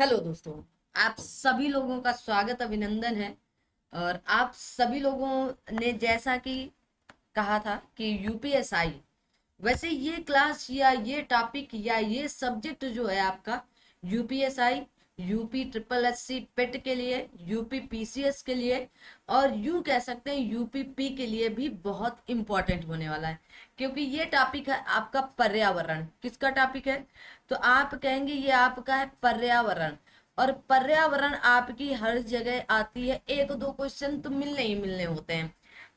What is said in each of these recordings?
Hello दोस्तों। आप सभी लोगों का स्वागत अभिनंदन है। और आप सभी लोगों ने जैसा कि कहा था कि यूपीएसआई, वैसे ये क्लास या ये टॉपिक या ये सब्जेक्ट जो है आपका यूपीएसआई, यूपी ट्रिपल एससी पेट के लिए, यूपी पीसीएस के लिए और यूं कह सकते हैं यूपी पी के लिए भी बहुत इंपॉर्टेंट होने वाला है। क्योंकि ये टॉपिक है आपका पर्यावरण। किसका टॉपिक है? तो आप कहेंगे ये आपका है पर्यावरण। और पर्यावरण आपकी हर जगह आती है, एक दो क्वेश्चन तो मिलने ही मिलने होते हैं।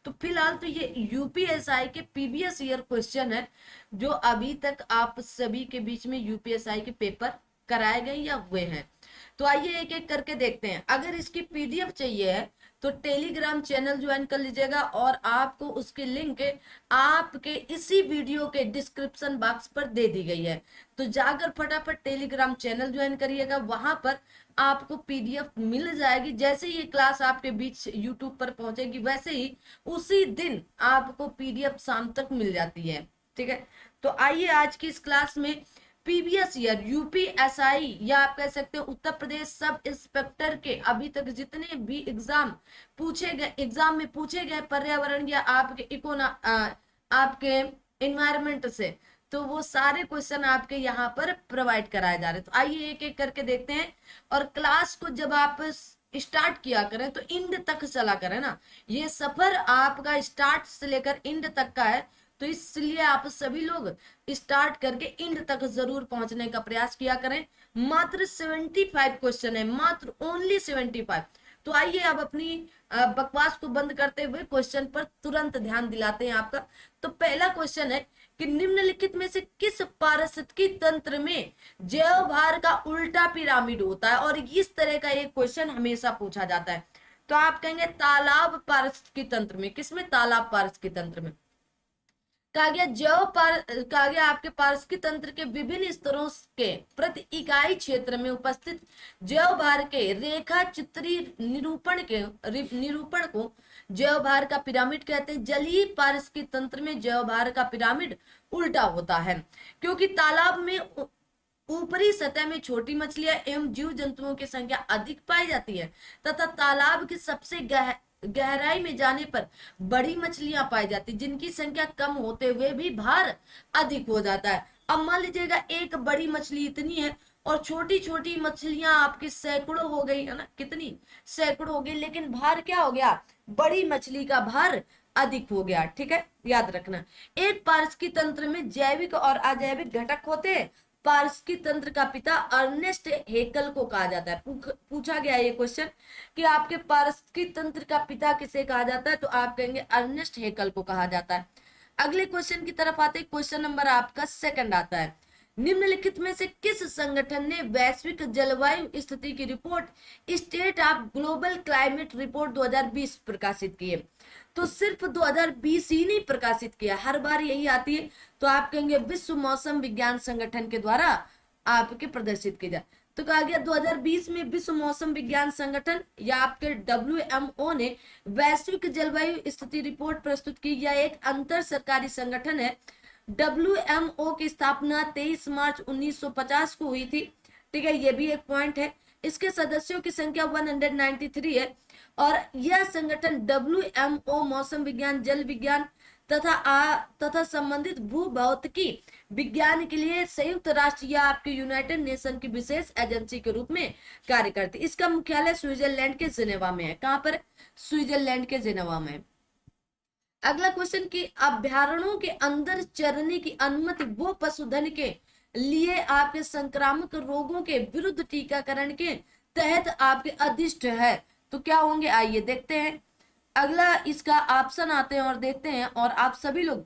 तो फिलहाल तो ये यूपीएसआई के प्रीवियस ईयर क्वेश्चन है जो अभी तक आप सभी के बीच में यूपीएसआई के पेपर कराए गए या हुए हैं। तो आइए एक एक करके देखते हैं। अगर इसकी पीडीएफ चाहिए है तो टेलीग्राम चैनल ज्वाइन कर लीजिएगा और आपको उसकी लिंक आपके इसी वीडियो के डिस्क्रिप्शन बॉक्स पर दे दी गई है। तो जाकर फटाफट टेलीग्राम चैनल ज्वाइन करिएगा, वहां पर आपको पीडीएफ मिल जाएगी। जैसे ही ये क्लास आपके बीच यूट्यूब पर पहुंचेगी वैसे ही उसी दिन आपको पीडीएफ शाम तक मिल जाती है। ठीक है, तो आइए आज की इस क्लास में प्रीवियस ईयर यूपीएसआई या आप कह सकते हो उत्तर प्रदेश सब इंस्पेक्टर के अभी तक जितने भी एग्जाम में पूछे गए पर्यावरण या आपके आपके इन्वायरमेंट से, तो वो सारे क्वेश्चन आपके यहाँ पर प्रोवाइड कराए जा रहे हैं। तो आइए एक एक करके देखते हैं। और क्लास को जब आप स्टार्ट किया करें तो इंड तक चला करें ना। ये सफर आपका स्टार्ट से लेकर इंड तक का है, तो इसलिए आप सभी लोग स्टार्ट करके इंड तक जरूर पहुंचने का प्रयास किया करें। मात्र 75 क्वेश्चन है, मात्र ओनली 75। तो आइए अब अपनी बकवास को बंद करते हुए क्वेश्चन पर तुरंत ध्यान दिलाते हैं आपका। तो पहला क्वेश्चन है कि निम्नलिखित में से किस पारिस्थितिकी तंत्र में जैव भार का उल्टा पिरामिड होता है? और इस तरह का एक क्वेश्चन हमेशा पूछा जाता है। तो आप कहेंगे तालाब पारिस्थितिकी तंत्र में। किसमें? तालाब पारिस्थितिकी तंत्र में। कहा गया आपके पारिस्थितिकी तंत्र के विभिन्न स्तरों के प्रति इकाई क्षेत्र में उपस्थित जैव भार के रेखा चित्री निरूपण को जैव भार का पिरामिड कहते हैं। जलीय पारिस्थितिकी तंत्र में जैव भार का पिरामिड उल्टा होता है, क्योंकि तालाब में ऊपरी सतह में छोटी मछलियां एवं जीव जंतुओं की संख्या अधिक पाई जाती है तथा तालाब की सबसे गहराई में जाने पर बड़ी मछलियां पाई जाती, जिनकी संख्या कम होते हुए भी भार अधिक हो जाता है। अब मान लीजिएगा एक बड़ी मछली इतनी है और छोटी छोटी मछलियां आपकी सैकड़ों हो गई है ना। कितनी? सैकड़ों हो गई, लेकिन भार क्या हो गया? बड़ी मछली का भार अधिक हो गया। ठीक है, याद रखना। एक पारिस्थितिकी तंत्र में जैविक और अजैविक घटक होते हैं। पारिस्थितिकी तंत्र का पिता अर्नेस्ट हेकल को कहा जाता है। पूछा गया ये क्वेश्चन कि आपके पारिस्थितिकी तंत्र का पिता किसे कहा जाता है, तो आप कहेंगे अर्नेस्ट हेकल को कहा जाता है। अगले क्वेश्चन की तरफ आते हैं। क्वेश्चन नंबर आपका सेकंड आता है। निम्नलिखित में से किस संगठन ने वैश्विक जलवायु स्थिति की report state of global climate report 2020 प्रकाशित की है? तो सिर्फ 2020 ही नहीं प्रकाशित किया, हर बार यही आती है। तो आप कहेंगे विश्व मौसम विज्ञान संगठन के द्वारा आपके प्रदर्शित की जाए। तो कहा गया 2020 में विश्व मौसम विज्ञान संगठन या आपके WMO ने वैश्विक जलवायु स्थिति रिपोर्ट प्रस्तुत की। यह एक अंतर सरकारी संगठन है। WMO की स्थापना 23 मार्च 1950 को हुई थी। ठीक है, ये भी एक पॉइंट है। इसके सदस्यों की संख्या 193 है और यह संगठन WMO मौसम विज्ञान, जल विज्ञान तथा संबंधित भूभौतिकी विज्ञान के लिए संयुक्त राष्ट्र या आपके यूनाइटेड नेशन की विशेष एजेंसी के रूप में कार्य करती है। इसका मुख्यालय स्विट्जरलैंड के जिनेवा में है। कहां पर? स्विट्जरलैंड के जिनेवा में। अगला क्वेश्चन की अभ्यारण्यों के अंदर चरने की अनुमति वो पशुधन के लिए आपके संक्रामक रोगों के विरुद्ध टीकाकरण के तहत आपके अधिष्ठ है। तो क्या होंगे? आइए देखते हैं। अगला इसका ऑप्शन आते हैं और देखते हैं। और आप सभी लोग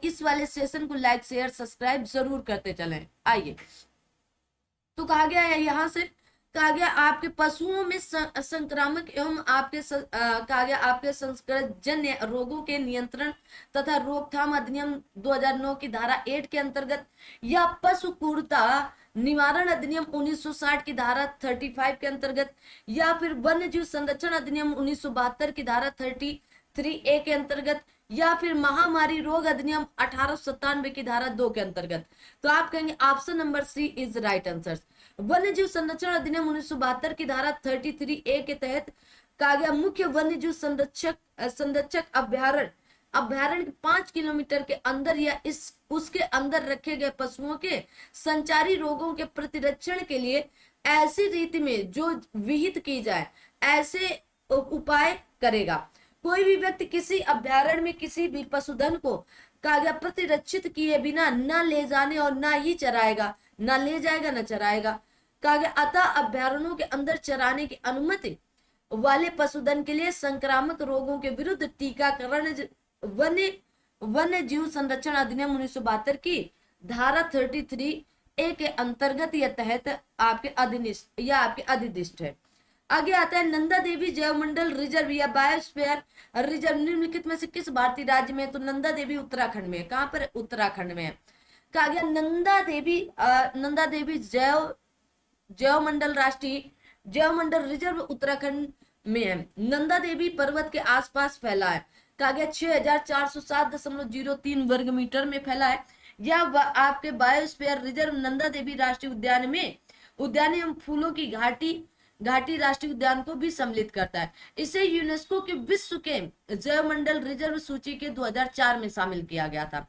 इस वाले सेशन को लाइक शेयर सब्सक्राइब जरूर करते चलें। आइए, तो कहा गया है यहां से, कहा गया आपके पशुओं में संक्रामक एवं कहा गया आपके संक्रमणजन्य रोगों के नियंत्रण तथा रोकथाम अधिनियम 2009 की धारा 8 के अंतर्गत या पशु क्रूरता निवारण अधिनियम 1960 की धारा 35 के अंतर्गत या फिर वन्य जीव संरक्षण अधिनियम 1972 की धारा 33A के अंतर्गत या फिर महामारी रोग अधिनियम 1897 की धारा 2 के अंतर्गत? तो आप कहेंगे option number C is right answer. वन्य जीव संरक्षण अधिनियम 1972 की धारा 33A के तहत कहा गया मुख्य वन्य जीव संरक्षक अभ्यारण्य 5 किलोमीटर के अंदर या इस उसके अंदर रखे गए पशुओं के संचारी रोगों के प्रतिरक्षण के लिए ऐसी रीति में जो विहित की जाए ऐसे उपाय करेगा। कोई भी व्यक्ति किसी अभ्यारण्य में किसी भी पशुधन को कहा गया प्रतिरक्षित किए बिना न ले जाने और न ही चराएगा, न ले जाएगा न चराएगा। कहा गया अतः अभ्यारण्यों के अंदर चराने की अनुमति वाले पशुधन के लिए संक्रामक रोगों के विरुद्ध टीकाकरण वन्य जीव संरक्षण अधिनियम 1972 की धारा 33A के अंतर्गत या तहत आपके अधिनिष्ठ है। आगे आता है नंदा देवी जैव मंडल रिजर्व या बायोस्फीयर रिजर्व निम्नलिखित में से किस भारतीय राज्य में? तो नंदा देवी उत्तराखंड में। कहां पर? उत्तराखंड में। कहा गया नंदा देवी जैव मंडल राष्ट्रीय जैव मंडल रिजर्व उत्तराखंड में है। नंदा देवी पर्वत के आसपास फैला है। कहा गया 6407.03 वर्ग मीटर में फैला है। यह आपके बायोस्फीयर रिजर्व नंदा देवी राष्ट्रीय उद्यान एवं फूलों की घाटी राष्ट्रीय उद्यान को भी सम्मिलित करता है। इसे यूनेस्को के विश्व के जैव मंडल रिजर्व सूची के 2004 में शामिल किया गया था।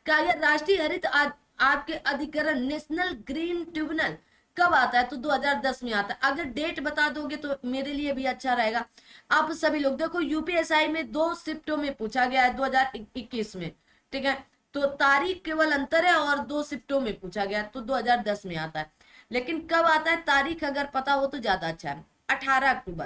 कहा गया राष्ट्रीय हरित आपके अधिकरण नेशनल ग्रीन ट्रिब्यूनल कब आता है? तो 2010 में आता है। अगर डेट बता दोगे तो मेरे लिए भी अच्छा रहेगा। आप सभी लोग देखो यूपीएसआई में 2 शिफ्टों में पूछा गया है 2021 में, ठीक है, तो तारीख केवल अंतर है और 2 शिफ्टों में पूछा गया तो 2010 में आता है। लेकिन कब आता है तारीख अगर पता हो तो ज्यादा अच्छा है। 18 अक्टूबर,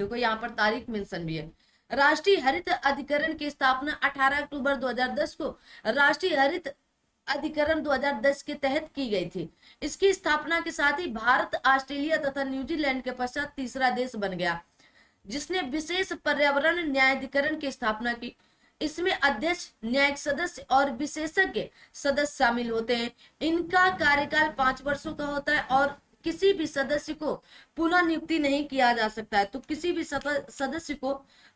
देखो यहाँ पर तारीख मेंशन भी है। राष्ट्रीय हरित अधिकरण की स्थापना 18 अक्टूबर 2010 को राष्ट्रीय हरित अधिकरण 2010 के तहत की गई थी। इसकी स्थापना के साथ ही भारत ऑस्ट्रेलिया तथा न्यूजीलैंड के पश्चात तीसरा देश बन गया जिसने विशेष पर्यावरण न्यायाधिकरण की स्थापना की। इसमें अध्यक्ष, न्यायिक सदस्य और विशेषज्ञ सदस्य शामिल होते हैं। इनका कार्यकाल 5 वर्षों का होता है और किसी भी सदस्य को पुनः नियुक्ति नहीं किया जा सकता है। तो किसी भी सदस्य को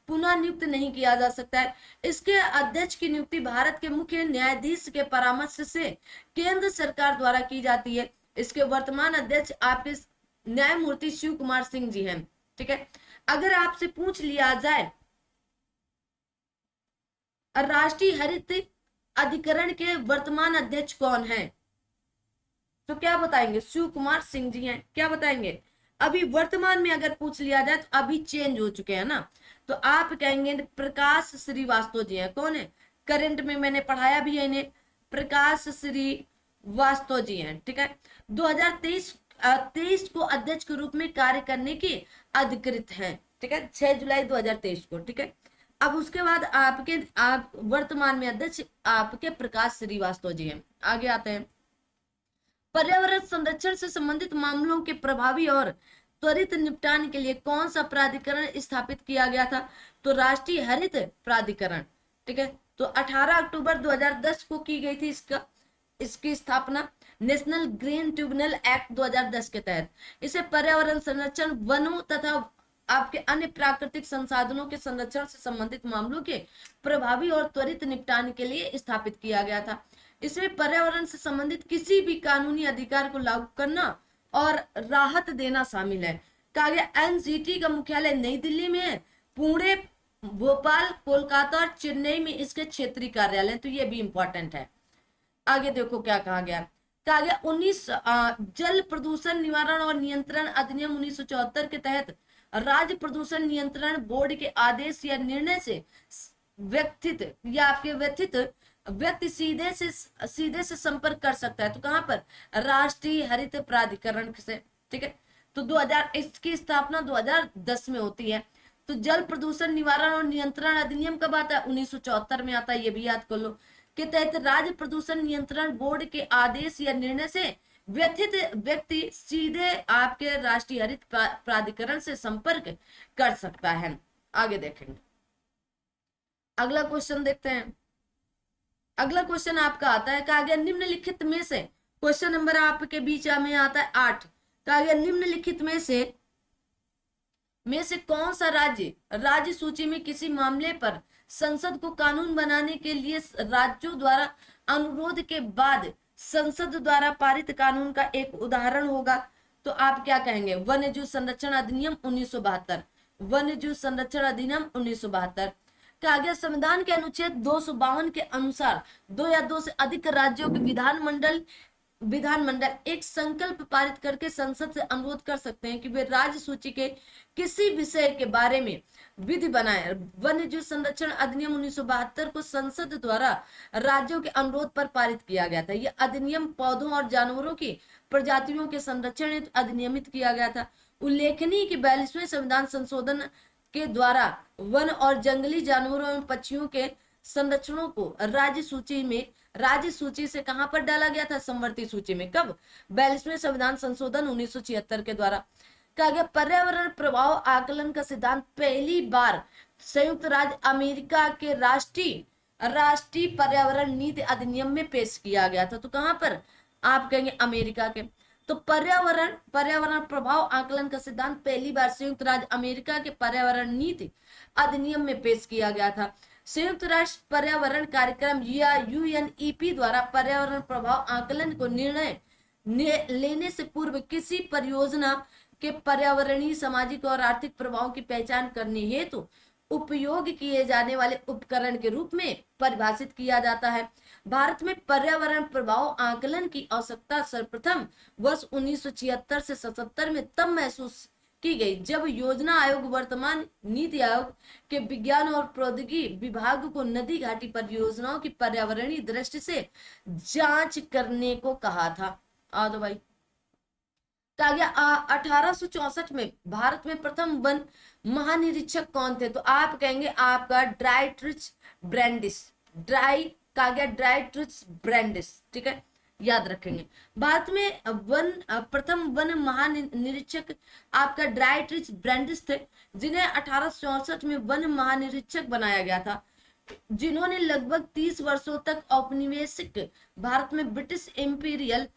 पुनः नियुक्त नहीं किया जा सकता है। इसके अध्यक्ष की नियुक्ति भारत के मुख्य न्यायाधीश के परामर्श से केंद्र सरकार द्वारा की जाती है। इसके वर्तमान अध्यक्ष आपके न्यायमूर्ति शिव कुमार सिंह जी हैं, ठीक है। अगर आपसे पूछ लिया जाए राष्ट्रीय हरित अधिकरण के वर्तमान अध्यक्ष कौन हैं, तो क्या बताएंगे? शिव कुमार सिंह जी हैं। क्या बताएंगे? अभी वर्तमान में अगर पूछ लिया जाए तो अभी चेंज हो चुके हैं ना, तो आप कहेंगे प्रकाश श्रीवास्तव जी हैं। कौन है? करंट में मैंने पढ़ाया भी है इन्हें, प्रकाश श्रीवास्तव जी हैं, ठीक है। 2023 को अध्यक्ष के रूप में कार्य करने की अधिकृत हैं, ठीक है, 6 जुलाई 2023 को, ठीक है। अब उसके बाद आप वर्तमान में अध्यक्ष आपके प्रकाश श्रीवास्तव जी हैं। आगे आते हैं पर्यावरण संरक्षण से संबंधित मामलों के प्रभावी और त्वरित निपटान के लिए कौन सा प्राधिकरण स्थापित किया गया था? तो राष्ट्रीय हरित प्राधिकरण, ठीक है। तो 18 अक्टूबर 2010 को की गई थी इसकी स्थापना नेशनल ग्रीन ट्रिब्यूनल एक्ट 2010 के तहत। इसे पर्यावरण संरक्षण, वनों तथा आपके अन्य प्राकृतिक संसाधनों के संरक्षण से संबंधित मामलों के प्रभावी और त्वरित निपटान के लिए स्थापित किया गया था। इसमें पर्यावरण से संबंधित किसी भी कानूनी अधिकार को लागू करना और राहत देना शामिल है। कहा गया एनजीटी का मुख्यालय नई दिल्ली में है, पुणे, भोपाल, कोलकाता और चेन्नई में इसके क्षेत्रीय कार्यालय, तो ये भी इंपॉर्टेंट है। आगे देखो क्या कहा गया। कहा गया 19 जल प्रदूषण निवारण और नियंत्रण अधिनियम 1974 के तहत राज्य प्रदूषण नियंत्रण बोर्ड के आदेश या निर्णय से व्यक्ति सीधे से संपर्क कर सकता है। तो कहां पर? राष्ट्रीय हरित प्राधिकरण से, ठीक है। तो 2000 इसकी स्थापना 2010 में होती है। तो जल प्रदूषण निवारण और नियंत्रण अधिनियम कब आता है? 1974 में आता है, ये भी याद कर लो। के तहत राज्य प्रदूषण नियंत्रण बोर्ड के आदेश या निर्णय से व्यक्ति सीधे आपके राष्ट्रीय हरित प्राधिकरण से संपर्क कर सकता है। आगे देखेंगे, अगला क्वेश्चन देखते हैं। अगला क्वेश्चन आपका आता है, कहा गया निम्नलिखित में से, क्वेश्चन नंबर आपके बीच में आता है 8। कहा गया निम्नलिखित में से कौन सा राज्य सूची में किसी मामले पर संसद को कानून बनाने के लिए राज्यों द्वारा अनुरोध के बाद संसद द्वारा पारित कानून का एक उदाहरण होगा, तो आप क्या कहेंगे? वन्यजीव संरक्षण अधिनियम 1972। वन्यजीव संरक्षण अधिनियम 1972 का आगे संविधान के अनुच्छेद 252 के अनुसार दो या दो से अधिक राज्यों के विधानमंडल एक संकल्प पारित करके संसद से अनुरोध कर सकते हैं कि वे राज्य सूची के किसी विषय के बारे में विधि बनाए। वन्यजीव संरक्षण अधिनियम 1972 को संसद द्वारा राज्यों के अनुरोध पर पारित किया गया था। यह अधिनियम पौधों और जानवरों की प्रजातियों के संरक्षण हेतु अधिनियमित किया गया था। उल्लेखनीय कि 42वें संविधान संशोधन के द्वारा वन और जंगली जानवरों एवं पक्षियों के संरक्षणों को राज्य सूची से कहां पर डाला गया था? समवर्ती सूची में। कब? 42वें संविधान संशोधन 1976 के द्वारा। कहा गया पर्यावरण प्रभाव आकलन का सिद्धांत पहली बार संयुक्त राज्य अमेरिका के राष्ट्रीय पर्यावरण नीति अधिनियम में पेश किया गया था। तो कहां पर? आप कहेंगे अमेरिका के। तो पर्यावरण प्रभाव आकलन का सिद्धांत पहली बार संयुक्त राज्य अमेरिका के पर्यावरण नीति अधिनियम में पेश किया गया था। संयुक्त राष्ट्र पर्यावरण कार्यक्रम या यूएनईपी द्वारा पर्यावरण प्रभाव आकलन को निर्णय लेने से पूर्व किसी परियोजना के पर्यावरणीय, सामाजिक और आर्थिक प्रभावों की पहचान करने हेतु उपयोग किए जाने वाले उपकरण के रूप में परिभाषित किया जाता है। भारत में पर्यावरण प्रभाव आकलन की आवश्यकता सर्वप्रथम वर्ष 1976 से 77 में तब महसूस की गई जब योजना आयोग, वर्तमान नीति आयोग के विज्ञान और प्रौद्योगिकी विभाग को नदी घाटी परियोजनाओं की पर्यावरणीय दृष्टि से जांच करने को कहा था। आ दो भाई। कहा गया 1864 में भारत में प्रथम वन महानिरीक्षक कौन थे? तो आप कहेंगे आपका ड्राइट्रिच ब्रैंडिस। ठीक है, याद रखेंगे। भारत में प्रथम वन महानिरीक्षक आपका ड्राइट्रिच ब्रैंडिस थे, जिन्हें 1864 में वन महानिरीक्षक बनाया गया था, जिन्होंने लगभग 30 वर्षों तक औपनिवेशिक भारत में ब्रिटिश इंपीरियल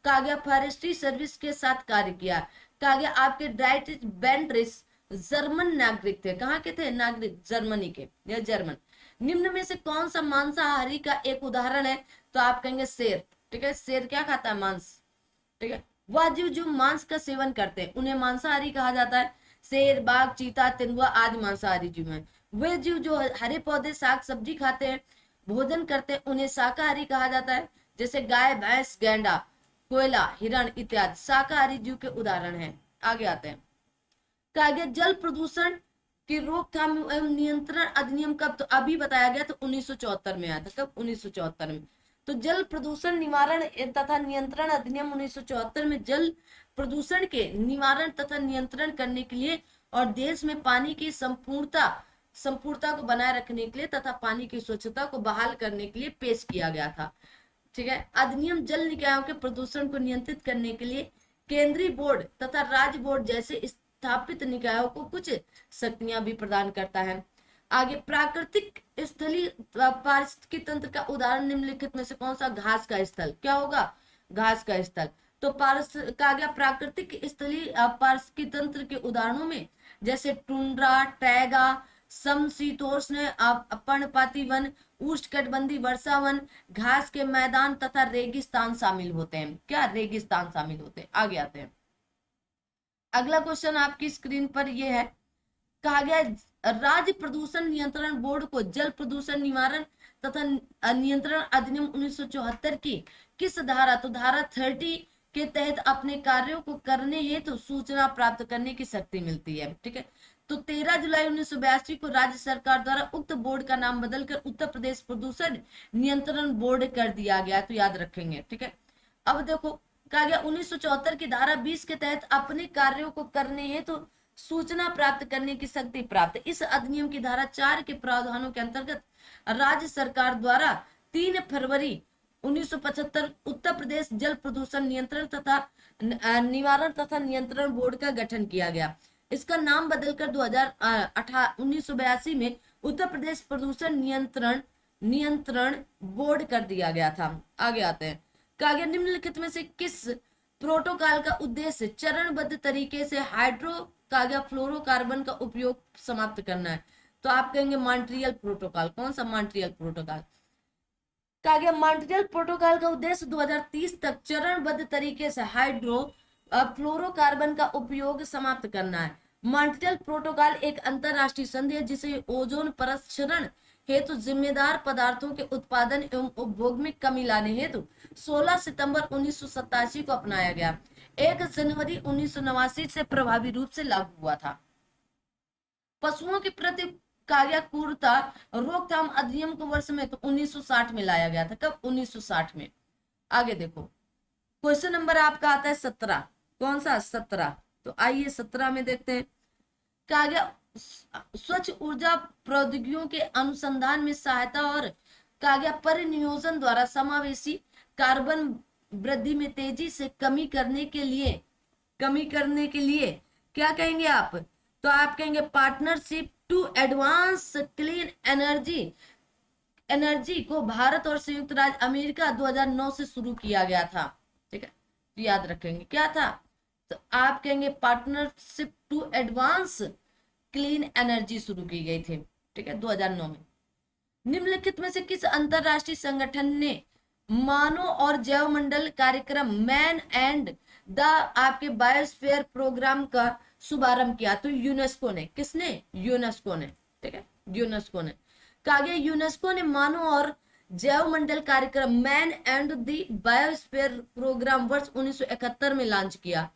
कहा गया फॉरेस्ट्री सर्विस के साथ कार्य किया। कहा गया आपके ड्राइट्रिच ब्रैंडिस जर्मन नागरिक थे। कहाँ के थे? नागरिक जर्मनी के या जर्मन। निम्न में से कौन सा मांसाहारी का एक उदाहरण है? तो आप कहेंगे शेर। ठीक है, शेर क्या खाता है? मांस। ठीक है, वह जीव जो मांस का सेवन करते हैं उन्हें मांसाहारी कहा जाता है। शेर, बाघ, चीता, तेंदुआ आदि मांसाहारी जीव हैं। वे जीव जो हरे पौधे, साग सब्जी खाते हैं, भोजन करते हैं, उन्हें शाकाहारी कहा जाता है। जैसे गाय, भैंस, गैंडा, कोयला, हिरण इत्यादि शाकाहारी जीव के उदाहरण हैं। आगे आते हैं। कहा गया जल प्रदूषण की रोकथाम एवं नियंत्रण अधिनियम कब? तो अभी बताया गया, तो 1974 में आया था। कब? 1974 में। तो जल प्रदूषण निवारण तथा नियंत्रण अधिनियम 1974 में जल प्रदूषण के निवारण तथा नियंत्रण करने के लिए और देश में पानी की संपूर्णता को बनाए रखने के लिए तथा पानी की स्वच्छता को बहाल करने के लिए पेश किया गया था। ठीक है, अधिनियम जल निकायों के प्रदूषण को नियंत्रित करने के लिए केंद्रीय बोर्ड तथा राज्य बोर्ड जैसे स्थापित निकायों को कुछ शक्तियां भी प्रदान करता है। आगे प्राकृतिक स्थलीय पारिस्थितिकी तंत्र का उदाहरण निम्नलिखित में से कौन सा? घास का स्थल। क्या होगा? घास का स्थल। तो कहा गया प्राकृतिक स्थलीय पारिस्थितिकी तंत्र के उदाहरणों में जैसे टुंड्रा, टैगा, समशीतोष्ण पर्णपाती वन, उष्णकटिबंधीय वर्षा वन, घास के मैदान तथा रेगिस्तान शामिल होते हैं। क्या? रेगिस्तान शामिल होते हैं। आगे आते हैं। अगला क्वेश्चन आपकी स्क्रीन पर यह है। कहा गया राज्य प्रदूषण नियंत्रण बोर्ड को जल प्रदूषण निवारण तथा नियंत्रण अधिनियम 1974 की किस धारा? तो धारा 30 के तहत अपने कार्यों को करने हेतु सूचना प्राप्त करने की शक्ति मिलती है। ठीक है, तो 13 जुलाई 1982 को राज्य सरकार द्वारा उक्त बोर्ड का नाम बदलकर उत्तर प्रदेश प्रदूषण नियंत्रण बोर्ड कर दिया गया। तो याद रखेंगे। ठीक है, अब देखो कहा गया 1974 की धारा 20 के तहत अपने कार्यों को करने हेतु सूचना प्राप्त करने की शक्ति प्राप्त। इस अधिनियम की धारा 4 के प्रावधानों के अंतर्गत राज्य सरकार द्वारा 3 फरवरी 1975 उत्तर प्रदेश जल प्रदूषण नियंत्रण तथा निवारण तथा नियंत्रण बोर्ड का गठन किया गया। इसका नाम बदलकर 1982 में उत्तर प्रदेश प्रदूषण नियंत्रण बोर्ड कर दिया गया था। आगे आते हैं। कहा गया निम्नलिखित में से किस प्रोटोकॉल का उद्देश्य चरणबद्ध तरीके से फ्लोरोकार्बन का उपयोग समाप्त करना है? तो आप कहेंगे मॉन्ट्रियल प्रोटोकॉल। कौन सा? Montreal protocol. कहा गया मॉन्ट्रियल प्रोटोकॉल का उद्देश्य 2030 तक चरणबद्ध तरीके से हाइड्रो फ्लोरोकार्बन का उपयोग समाप्त करना है। मॉन्ट्रियल प्रोटोकॉल एक अंतरराष्ट्रीय संधि है जिसे ओजोन परत क्षरण हेतु जिम्मेदार पदार्थों के उत्पादन एवं उपभोग में कमी लाने हेतु 16 सितंबर 1987 को अपनाया गया। 1 जनवरी 1989 से प्रभावी रूप से लागू हुआ था। पशुओं के प्रति कार्य क्रूरता रोकथाम अधिनियम को वर्ष में तो 1960 में लाया गया था। कब? 1960 में। आगे देखो, क्वेश्चन नंबर आपका आता है 17। कौन सा? 17। तो आइए 17 में देखते हैं। कहा गया स्वच्छ ऊर्जा प्रौद्योगिकियों के अनुसंधान में सहायता और कहा गया परिनियोजन द्वारा समावेशी कार्बन वृद्धि में तेजी से कमी करने के लिए क्या कहेंगे आप? तो आप कहेंगे partnership to advance clean energy को भारत और संयुक्त राज्य अमेरिका 2009 से शुरू किया गया था। ठीक है, तो याद रखेंगे क्या था। तो आप कहेंगे partnership to advance clean energy शुरू की गई थी। ठीक है, 2009 में। निम्नलिखित में से किस अंतरराष्ट्रीय संगठन ने मानव और जैव मंडल कार्यक्रम मैन एंड द आपके बायोस्फीयर प्रोग्राम का शुभारंभ किया? तो यूनेस्को ने। किसने? यूनेस्को ने। ठीक है, यूनेस्को ने। कहा गया यूनेस्को ने मानव और जैव मंडल कार्यक्रम man and the biosphere programme वर्ष 1971 में लॉन्च किया।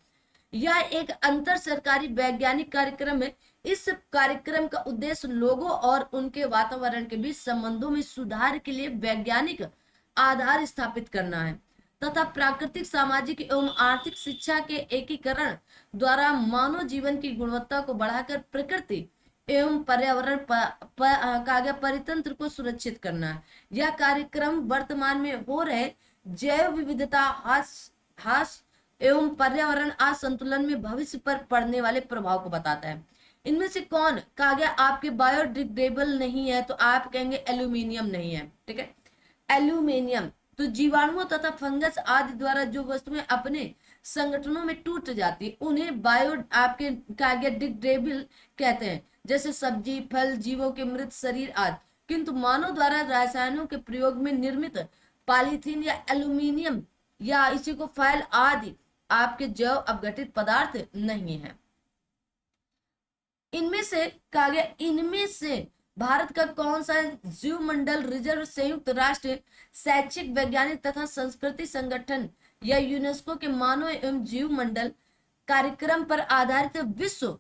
यह एक अंतर सरकारी वैज्ञानिक कार्यक्रम है। इस कार्यक्रम का उद्देश्य लोगों और उनके वातावरण के बीच संबंधों में सुधार के लिए वैज्ञानिक आधार स्थापित करना है तथा प्राकृतिक, सामाजिक एवं आर्थिक शिक्षा के एकीकरण द्वारा मानव जीवन की गुणवत्ता को बढ़ाकर प्रकृति एवं पर्यावरण परितंत्र को सुरक्षित करना है। यह कार्यक्रम वर्तमान में हो रहे जैव विविधता ह्रास एवं पर्यावरण असंतुलन में भविष्य पर पड़ने वाले प्रभाव को बताता है। इनमें से कौन कहा गया आपके बायोडिग्रेडेबल नहीं है? तो आप कहेंगे एल्यूमिनियम नहीं है। ठीक है, एल्यूमिनियम। तो जीवाणुओं तथा फंगस आदि द्वारा जो वस्तुएं अपने संगठनों में टूट जाती है उन्हें बायो आपके कहा गया डिग्रेडेबल कहते हैं, जैसे सब्जी, फल, जीवों के मृत शरीर आदि। किंतु मानव द्वारा रसायनों के प्रयोग में निर्मित पॉलीथीन या एल्यूमिनियम या इसी को फाइल आदि आपके जैव अपघटित पदार्थ नहीं है। इनमें से कहा गया इनमें से भारत का कौन सा जीव मंडल रिजर्व संयुक्त राष्ट्र शैक्षिक, वैज्ञानिक तथा संस्कृति संगठन या यूनेस्को के मानव एवं जीव मंडल कार्यक्रम पर आधारित विश्व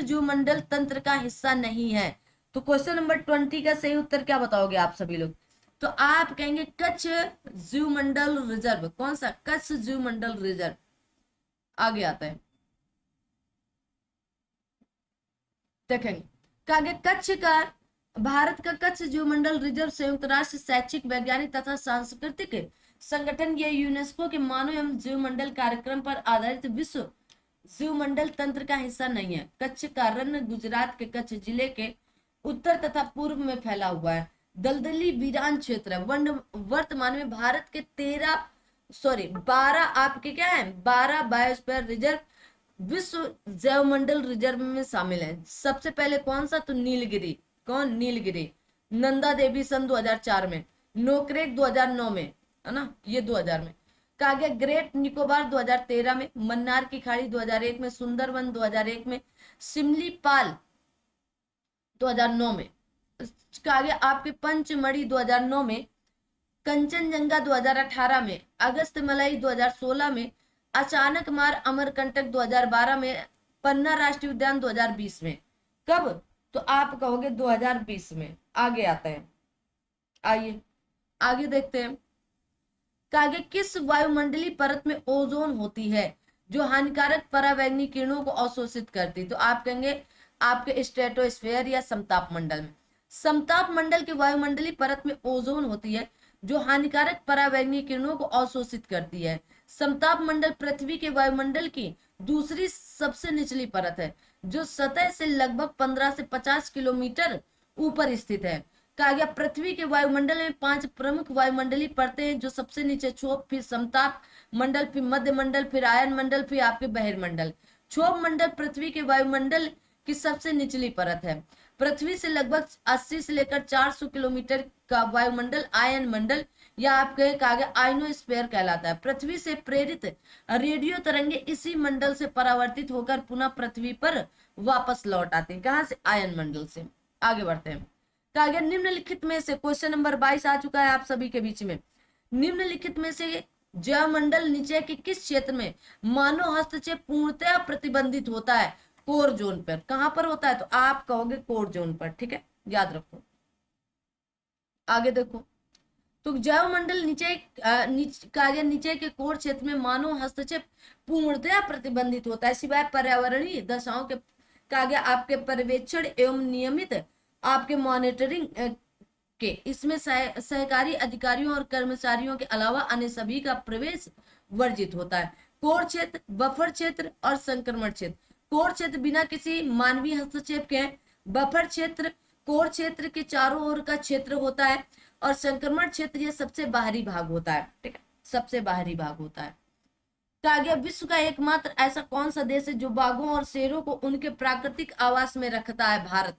जीव मंडल तंत्र का हिस्सा नहीं है? तो क्वेश्चन नंबर 20 का सही उत्तर क्या बताओगे आप सभी लोग? तो आप कहेंगे कच्छ जीव मंडल रिजर्व। कौन सा? कच्छ जीव मंडल रिजर्व। आगे आता है, देखेंगे कहा कच्छ का भारत का कच्छ जीव मंडल रिजर्व संयुक्त राष्ट्र शैक्षिक, वैज्ञानिक तथा सांस्कृतिक संगठन या यूनेस्को के मानव एवं जीव मंडल कार्यक्रम पर आधारित विश्व जीव मंडल तंत्र का हिस्सा नहीं है। कच्छ का रन गुजरात के कच्छ जिले के उत्तर तथा पूर्व में फैला हुआ है। दलदली वीरान क्षेत्र है। वर्तमान में भारत के 12 आपके क्या है? 12 बायोस्फीयर रिजर्व विश्व जैव मंडल रिजर्व में शामिल है। सबसे पहले कौन सा? तो नीलगिरी। कौन? नीलगिरी। नंदा देवी सन 2004 में, नोकरेक 2009 में, है ना, ये 2000 में। कहा गया ग्रेट निकोबार 2013 में, मन्नार की खाड़ी 2001 में, सुंदरवन 2001 में, सिमलीपाल 2009 में। कहा गया आपके पंचमढ़ी 2009 में, कंचनजंगा 2018 में, अगस्त मलाई 2016 में, अचानक मार अमरकंटक 2012 में, पन्ना राष्ट्रीय उद्यान 2020 में। कब? तो आप कहोगे 2020 में। आगे आता है, आइए आगे देखते हैं। कहा गया किस वायुमंडलीय परत में ओजोन होती है जो हानिकारक पराबैंगनी किरणों को अवशोषित करती? तो आप कहेंगे आपके स्ट्रेटोस्फेयर या समताप मंडल में। समताप मंडल के वायुमंडलीय परत में ओजोन होती है जो हानिकारक पराबैंगनी किरणों को अवशोषित करती है। समताप मंडल पृथ्वी के वायुमंडल की दूसरी सबसे निचली परत है जो सतह से लगभग 15 से 50 किलोमीटर ऊपर स्थित है। कहा गया पृथ्वी के वायुमंडल में 5 प्रमुख वायुमंडलीय परतें हैं जो सबसे नीचे क्षोभ, फिर समताप मंडल, फिर मध्य मंडल, फिर आयन मंडल, फिर आपके बहिर्मंडल। क्षोभ मंडल पृथ्वी के वायुमंडल की सबसे निचली परत है। पृथ्वी से लगभग 80 से लेकर 400 किलोमीटर का वायुमंडल आयन मंडल या आप कहे आगे आयनोस्फीयर कहलाता है। पृथ्वी से प्रेरित रेडियो तरंगे इसी मंडल से परावर्तित होकर पुनः पृथ्वी पर वापस लौट आती है। कहां से? आयन मंडल से। आगे बढ़ते हैं। कहा गया निम्नलिखित में से, क्वेश्चन नंबर 22 आ चुका है आप सभी के बीच में, निम्नलिखित में से जैवमंडल नीचे के किस क्षेत्र में मानव हस्तक्षेप पूर्णतः प्रतिबंधित होता है? कोर जोन पर। कहां पर होता है? तो आप कहोगे कोर जोन पर। ठीक है, याद रखो। आगे देखो, तो जैवमंडल नीचे के कोर क्षेत्र में मानव हस्तक्षेप पूर्णतः प्रतिबंधित होता है, सिवाय पर्यावरणीय दशाओं के आगे आपके पर्यवेक्षण एवं नियमित आपके मॉनिटरिंग के। इसमें सहकारी अधिकारियों और कर्मचारियों के अलावा अन्य सभी का प्रवेश वर्जित होता है। कोर क्षेत्र, बफर क्षेत्र और संक्रमण क्षेत्र। कोर क्षेत्र बिना किसी मानवीय हस्तक्षेप के है। बफर क्षेत्र कोर क्षेत्र के चारों ओर का क्षेत्र होता है और संक्रमण क्षेत्र ये सबसे बाहरी भाग होता है। ठीक है, सबसे बाहरी भाग होता है। कहा गया विश्व का एकमात्र ऐसा कौन सा देश है जो बाघों और शेरों को उनके प्राकृतिक आवास में रखता है? भारत।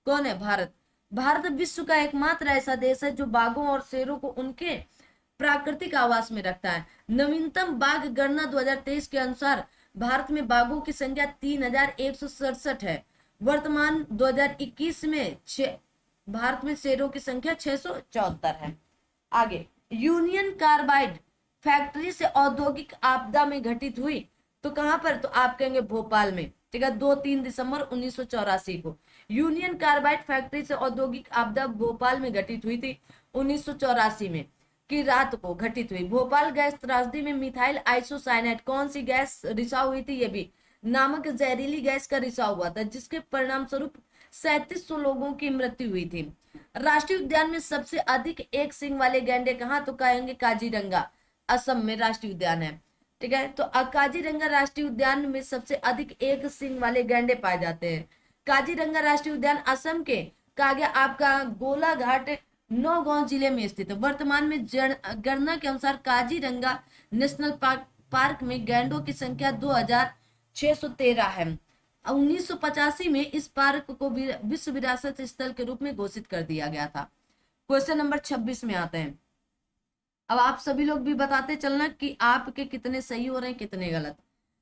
कौन है? भारत। भारत विश्व का एकमात्र ऐसा देश है जो बाघों और शेरों को उनके प्राकृतिक आवास में रखता है। नवीनतम बाघ गणना 2023 के अनुसार भारत में बाघों की संख्या 3167 है। वर्तमान 2021 में भारत में शेरों की संख्या 674 है। आगे, यूनियन कार्बाइड फैक्ट्री से औद्योगिक आपदा में घटित हुई तो कहां पर? तो आप कहेंगे भोपाल में। ठीक है, 2-3 दिसंबर 1984 को यूनियन कार्बाइड फैक्ट्री से औद्योगिक आपदा भोपाल में घटित हुई थी। 1984 में की रात को घटित हुई। भोपाल गैस त्रासदी में मिथाइल आइसोसाइनेट, कौन सी गैस रिसाव हुई थी? ये भी नामक जहरीली गैस का रिसाव हुआ था, जिसके परिणाम स्वरूप 3700 लोगों की मृत्यु हुई थी। राष्ट्रीय उद्यान में सबसे अधिक एक सींग वाले गैंडे कहाँ? तो कहेंगे काजीरंगा, असम में राष्ट्रीय उद्यान है। ठीक है, तो काजीरंगा राष्ट्रीय उद्यान में सबसे अधिक एक सींग वाले गैंडे पाए जाते हैं। काजीरंगा राष्ट्रीय उद्यान असम के कहा गया आपका गोलाघाट नौगांव जिले में स्थित है। वर्तमान में गणना के अनुसार काजीरंगा नेशनल पार्क में गैंडों की संख्या 2613 है। 1985 में इस पार्क को विश्व विरासत स्थल के रूप में घोषित कर दिया गया था। क्वेश्चन नंबर 26 में आते हैं। अब आप सभी लोग भी बताते चलना कि आपके कितने सही हो रहे हैं, कितने गलत।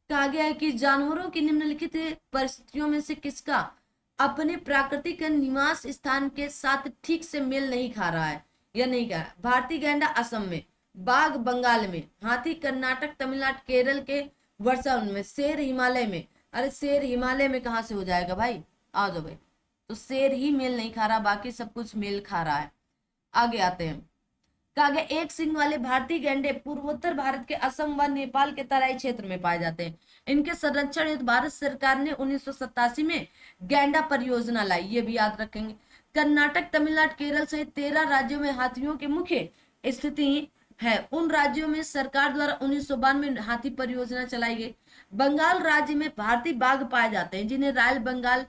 कहा गया है कि जानवरों की निम्नलिखित परिस्थितियों में से किसका अपने प्राकृतिक निवास स्थान के साथ ठीक से मेल नहीं खा रहा है या नहीं खा? भारतीय गैंडा असम में, बाघ बंगाल में, हाथी कर्नाटक, तमिलनाडु, केरल के वर्षावन में, शेर हिमालय में। अरे शेर हिमालय में कहां से हो जाएगा भाई? आ जाओ भाई। तो शेर ही मेल नहीं खा रहा, बाकी सब कुछ मेल खा रहा है। आगे आते हैं। कहा गया एक सींग वाले भारतीय गैंडे पूर्वोत्तर भारत के असम व नेपाल के तराई क्षेत्र में पाए जाते हैं। इनके संरक्षण हेतु भारत सरकार ने 1987 में गैंडा परियोजना लाई, ये भी याद रखेंगे। कर्नाटक, तमिलनाडु, केरल सहित 13 राज्यों में हाथियों की मुख्य स्थिति है। उन राज्यों में सरकार द्वारा 1992 में हाथी परियोजना चलाई गई। बंगाल राज्य में भारतीय बाघ पाए जाते हैं, जिन्हें रॉयल बंगाल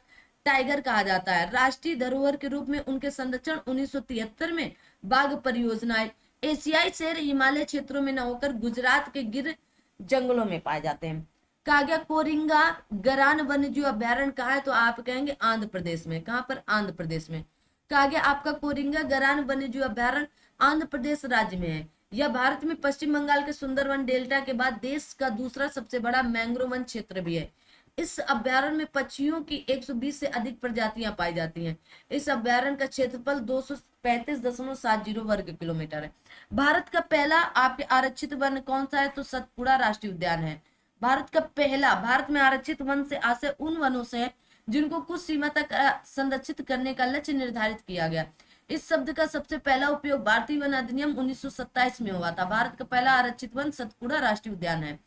टाइगर कहा जाता है। राष्ट्रीय धरोहर के रूप में उनके संरक्षण 1973 में बाघ परियोजना। एशियाई शेर हिमालय क्षेत्रों में न होकर गुजरात के गिर जंगलों में पाए जाते हैं। कहा गया कोरिंगा गरान वन्यजीव अभ्यारण्य कहा है? तो आप कहेंगे आंध्र प्रदेश में। कहां पर? आंध्र प्रदेश में। कहा गया आपका कोरिंगा गरान वन्यजीव अभ्यारण्य आंध्र प्रदेश राज्य में है। यह भारत में पश्चिम बंगाल के सुंदरवन डेल्टा के बाद देश का दूसरा सबसे बड़ा मैंग्रोव वन क्षेत्र भी है। इस अभ्यारण्य में पक्षियों की 120 से अधिक प्रजातियां पाई जाती हैं। इस अभ्यारण्य का क्षेत्रफल 235.70 वर्ग किलोमीटर है। भारत का पहला आपके आरक्षित वन कौन सा है? तो सतपुड़ा राष्ट्रीय उद्यान है। भारत का पहला, भारत में आरक्षित वन से आशय उन वनों से है जिनको कुछ सीमा तक संरक्षित करने का लक्ष्य निर्धारित किया गया। इस शब्द का सबसे पहला उपयोग भारतीय वन अधिनियम 1927 में हुआ था। भारत का पहला आरक्षित वन सतपुड़ा राष्ट्रीय उद्यान है।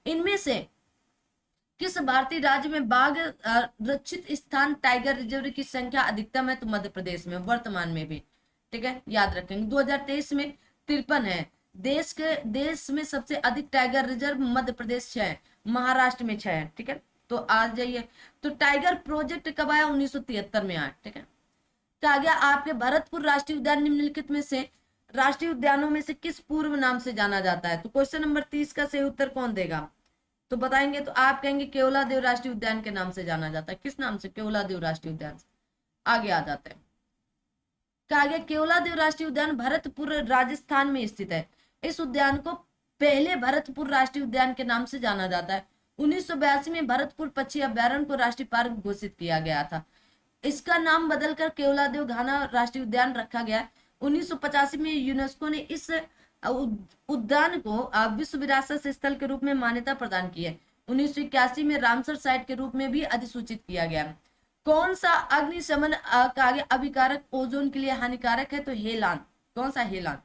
इनमें से किस भारतीय राज्य में बाघ रक्षित स्थान टाइगर रिजर्व की संख्या अधिकतम है? तो मध्य प्रदेश में, वर्तमान में भी। ठीक है, याद रखेंगे। 2023 में 53 है। देश में सबसे अधिक टाइगर रिजर्व मध्य प्रदेश 6 है, महाराष्ट्र में 6 है। ठीक है, तो आ जाइए। तो टाइगर प्रोजेक्ट कब आया? 1973 में आया। ठीक है, तो आ गया आपके भरतपुर राष्ट्रीय उद्यान निम्नलिखित में से राष्ट्रीय उद्यानों में से किस पूर्व नाम से जाना जाता है? तो क्वेश्चन नंबर 30 का सही उत्तर कौन देगा? तो बताएंगे तो आप कहेंगे केवलादेव राष्ट्रीय उद्यान के नाम से जाना जाता है। किस नाम से? केवलादेव राष्ट्रीय उद्यान से। आगे आ जाते हैं। कहा गया केवलादेव राष्ट्रीय उद्यान भरतपुर राजस्थान में स्थित है। इस उद्यान को पहले भरतपुर राष्ट्रीय उद्यान के नाम से जाना जाता है। 1982 में भरतपुर पक्षी अभ्यारण्य को राष्ट्रीय पार्क घोषित किया गया था। इसका नाम बदलकर केवलादेव घाना राष्ट्रीय उद्यान रखा गया। 1985 में यूनेस्को ने इस उद्यान को विश्व विरासत स्थल के रूप में मान्यता प्रदान की है। 1981 में रामसर साइट के रूप में भी अधिसूचित किया गया। कौन सा अग्निशमन कार्य अभिकारक ओजोन के लिए हानिकारक है? तो हेलान। कौन सा? हेलान।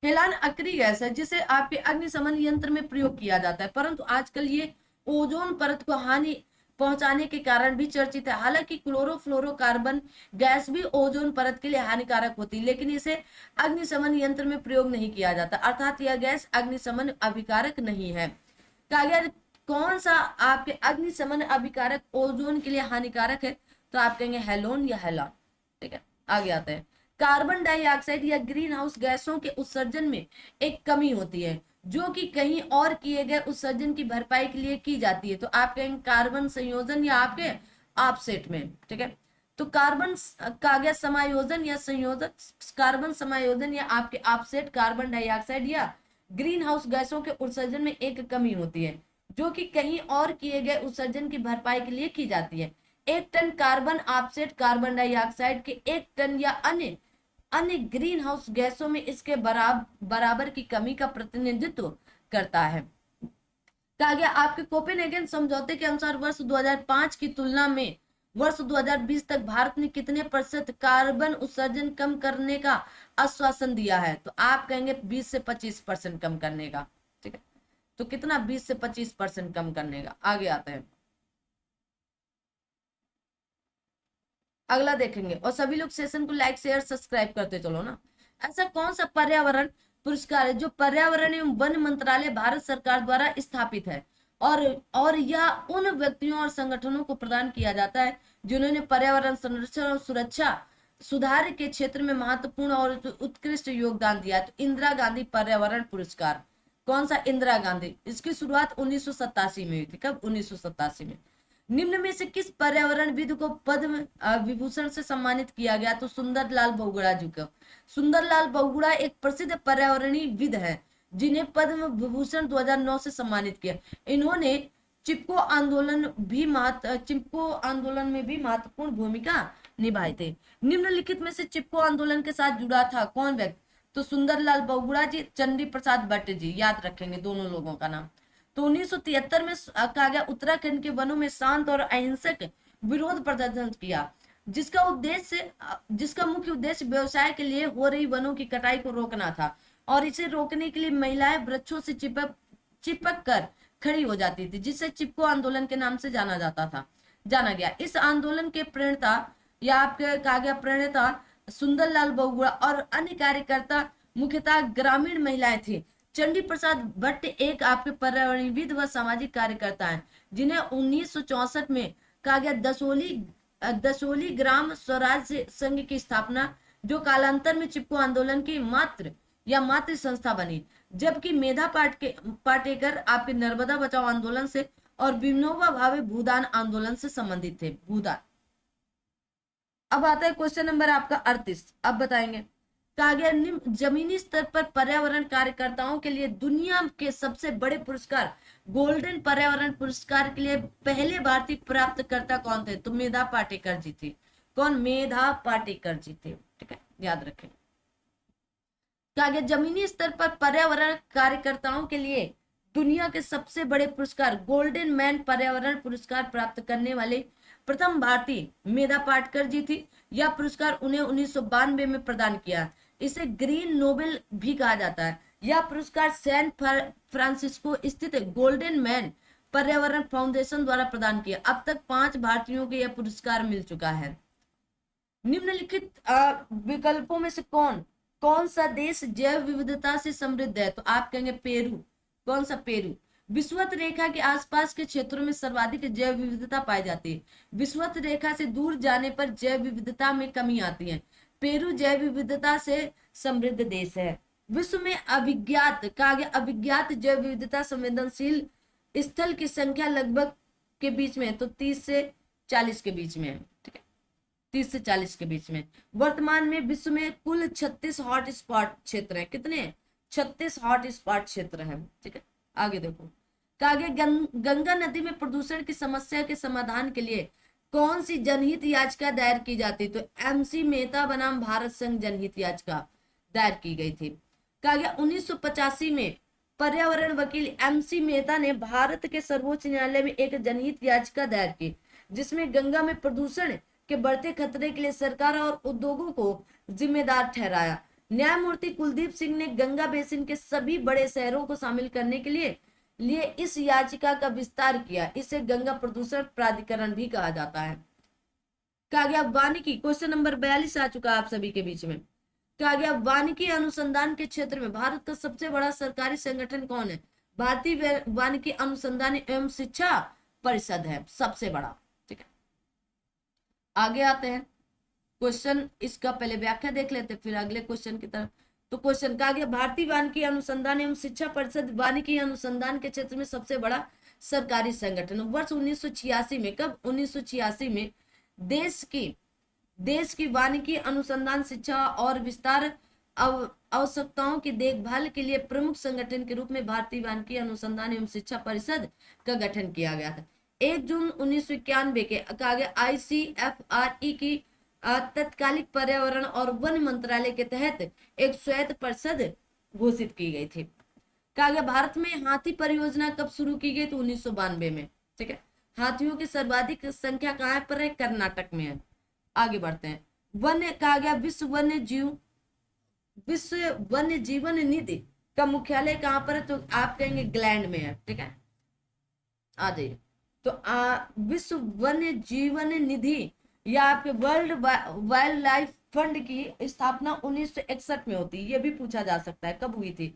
हेलान अक्रिय गैस है जिसे आपके अग्निशमन यंत्र में प्रयोग किया जाता है, परंतु आजकल ये ओजोन परत को हानि पहुंचाने के कारण भी चर्चित है। हालांकि क्लोरोफ्लोरोकार्बन गैस भी ओजोन परत के लिए हानिकारक होती है, लेकिन इसे अग्निशमन यंत्र में प्रयोग नहीं किया जाता, अर्थात यह गैस अग्निशमन अभिकारक नहीं है। कहा गया कौन सा आपके अग्निशमन अभिकारक ओजोन के लिए हानिकारक है? तो आप कहेंगे हेलोन या हेलान। ठीक है, आगे आते हैं। कार्बन डाइऑक्साइड या ग्रीन हाउस गैसों के उत्सर्जन में एक कमी होती है जो कि कहीं और किए गए उत्सर्जन की भरपाई के लिए की जाती है। तो आप कहेंगे कार्बन संयोजन या आपके ऑफसेट में। ठीक है, तो कार्बन का गया समायोजन या संयोजन, कार्बन समायोजन या आपके ऑफसेट कार्बन डाइऑक्साइड या ग्रीन हाउस गैसों के उत्सर्जन में एक कमी होती है जो कि कहीं और किए गए उत्सर्जन की भरपाई के लिए की जाती है। 1 ton carbon offset carbon dioxide के 1 टन या अन्य अन्य ग्रीन हाउस गैसों में इसके बराबर की कमी का प्रतिनिधित्व करता है। कहा गया आपके कोपेनहेगन समझौते के अनुसार वर्ष 2005 की तुलना में वर्ष 2020 तक भारत ने कितने प्रतिशत कार्बन उत्सर्जन कम करने का आश्वासन दिया है? तो आप कहेंगे 20 से 25% कम करने का। ठीक है, तो कितना? 20 से 25% कम करने का। आगे आते हैं, अगला देखेंगे। और सभी लोग सेशन को लाइक शेयर सब्सक्राइब करते चलो ना। ऐसा कौन सा पर्यावरण पुरस्कार है जो पर्यावरण एवं वन मंत्रालय भारत सरकार द्वारा स्थापित है और यह उन व्यक्तियों और संगठनों को प्रदान किया जाता है जिन्होंने पर्यावरण संरक्षण और सुरक्षा सुधार के क्षेत्र में महत्वपूर्ण और उत्कृष्ट योगदान दिया है? तो इंदिरा गांधी पर्यावरण पुरस्कार। कौन सा? इंदिरा गांधी। इसकी शुरुआत 1987 में हुई थी। कब? 1987 में। निम्न में से किस पर्यावरणविद को पद्म विभूषण से सम्मानित किया गया? तो सुंदरलाल बहुगुणा जी को। सुंदरलाल बहुगुणा एक प्रसिद्ध पर्यावरणविद है जिन्हें पद्म विभूषण 2009 से सम्मानित किया। इन्होंने चिपको आंदोलन में भी महत्वपूर्ण भूमिका निभाई थी। निम्नलिखित में से चिपको आंदोलन के साथ जुड़ा था कौन व्यक्ति? तो सुंदरलाल बहुगुणा जी, चंडी प्रसाद भट्ट जी। याद रखेंगे दोनों लोगों का नाम। तो 1973 में कहा गया उत्तराखंड के वनों में शांत और अहिंसक विरोध प्रदर्शन किया जिसका मुख्य उद्देश्य व्यवसाय के लिए हो रही वनों की कटाई को रोकना था और इसे रोकने के लिए महिलाएं वृक्षों से चिपक कर खड़ी हो जाती थी, जिसे चिपको आंदोलन के नाम से जाना गया। इस आंदोलन के प्रणेता या आपके कहा गया प्रणेता सुंदरलाल बहुगुणा और अन्य कार्यकर्ता मुख्यतः ग्रामीण महिलाएं थी। चंडी प्रसाद भट्ट एक आपके पर्यावरणविद व सामाजिक कार्यकर्ता हैं जिन्हें 1964 में कहा गया दसोली ग्राम स्वराज्य संघ की स्थापना, जो कालांतर में चिपको आंदोलन की मातृ संस्था बनी, जबकि मेधा पाटेकर आपके नर्मदा बचाओ आंदोलन से और विनोबा भावे भूदान आंदोलन से संबंधित थे। भूदान। अब आता है क्वेश्चन नंबर आपका 38। अब बताएंगे। कहा गया जमीनी स्तर पर पर्यावरण कार्यकर्ताओं के लिए दुनिया के सबसे बड़े पुरस्कार गोल्डन पर्यावरण पुरस्कार के लिए पहले भारतीय प्राप्तकर्ता कौन थे? तो मेधा पाटेकर जी थे। कौन? मेधा पाटेकर जी थे। ठीक है, याद रखें। कहा गया जमीनी स्तर पर पर्यावरण कार्यकर्ताओं के लिए दुनिया के सबसे बड़े पुरस्कार गोल्डन मैन पर्यावरण पुरस्कार प्राप्त करने वाले प्रथम भारतीय मेधा पाटेकर जी थी। यह पुरस्कार उन्हें 1992 में प्रदान किया। इसे ग्रीन नोबेल भी कहा जाता है। यह पुरस्कार सैन फ्रांसिस्को स्थित गोल्डन मैन पर्यावरण फाउंडेशन द्वारा प्रदान किया। अब तक 5 भारतीयों को यह पुरस्कार मिल चुका है। निम्नलिखित विकल्पों में से कौन सा देश जैव विविधता से समृद्ध है? तो आप कहेंगे पेरू। कौन सा? पेरू। विषुवत रेखा के आसपास के क्षेत्रों में सर्वाधिक जैव विविधता पाई जाती है। विषुवत रेखा से दूर जाने पर जैव विविधता में कमी आती है। पेरू जैव विविधता से समृद्ध देश है। विश्व में अभिज्ञात जैव विविधता संवेदनशील स्थल की संख्या लगभग के बीच में है, तो 30 से 40 के बीच में है। ठीक है, 30 से 40 के बीच में। वर्तमान में विश्व में कुल 36 हॉट स्पॉट क्षेत्र है। कितने? 36 हॉट स्पॉट क्षेत्र है। ठीक है, आगे देखो। आगे गंगा नदी में प्रदूषण की समस्या के समाधान के लिए कौन सी जनहित याचिका दायर की जाती? तो MC मेहता बनाम भारत संघ जनहित याचिका दायर की गई थी। कहा गया 1985 में पर्यावरण वकील MC मेहता ने भारत के सर्वोच्च न्यायालय में एक जनहित याचिका दायर की, जिसमें गंगा में प्रदूषण के बढ़ते खतरे के लिए सरकार और उद्योगों को जिम्मेदार ठहराया। न्यायमूर्ति कुलदीप सिंह ने गंगा बेसिन के सभी बड़े शहरों को शामिल करने के लिए इस याचिका का विस्तार किया। इसे गंगा प्रदूषण प्राधिकरण भी कहा जाता है। कहा गया वानिकी, क्वेश्चन नंबर 42 आ चुका आप सभी के बीच में। कहा गया वानिकी अनुसंधान के क्षेत्र में भारत का सबसे बड़ा सरकारी संगठन कौन है? भारतीय वानिकी अनुसंधान एवं शिक्षा परिषद है सबसे बड़ा। ठीक है, आगे आते हैं क्वेश्चन, इसका पहले व्याख्या देख लेते फिर अगले क्वेश्चन की तरफ। तो क्वेश्चन कहा गया भारतीय वानिकी अनुसंधान एवं शिक्षा परिषद वानिकी अनुसंधान के क्षेत्र में सबसे बड़ा सरकारी संगठन। वर्ष 1986 में, कब? 1986 में देश की वानिकी अनुसंधान शिक्षा और विस्तार आवश्यकताओं की देखभाल के लिए प्रमुख संगठन के रूप में भारतीय वानिकी अनुसंधान एवं शिक्षा परिषद का गठन किया गया था। 1 जून 1991 के कहा गया ICFRE की तत्कालिक पर्यावरण और वन मंत्रालय के तहत एक स्वायत्त परिषद घोषित की गई थी। कहा गया भारत में हाथी परियोजना कब शुरू की गई? तो 1992 में। ठीक है, हाथियों की सर्वाधिक संख्या कहां पर है? कर्नाटक में है। आगे बढ़ते हैं। वन्य, कहा गया विश्व वन्य जीवन निधि का मुख्यालय कहां पर है? तो आप कहेंगे इंग्लैंड में है। ठीक है, आ जाइए। तो विश्व वन्य जीवन निधि या आपके वर्ल्ड वाइल्ड लाइफ फंड की स्थापना 1961 में होती है। ये भी पूछा जा सकता है कब हुई थी।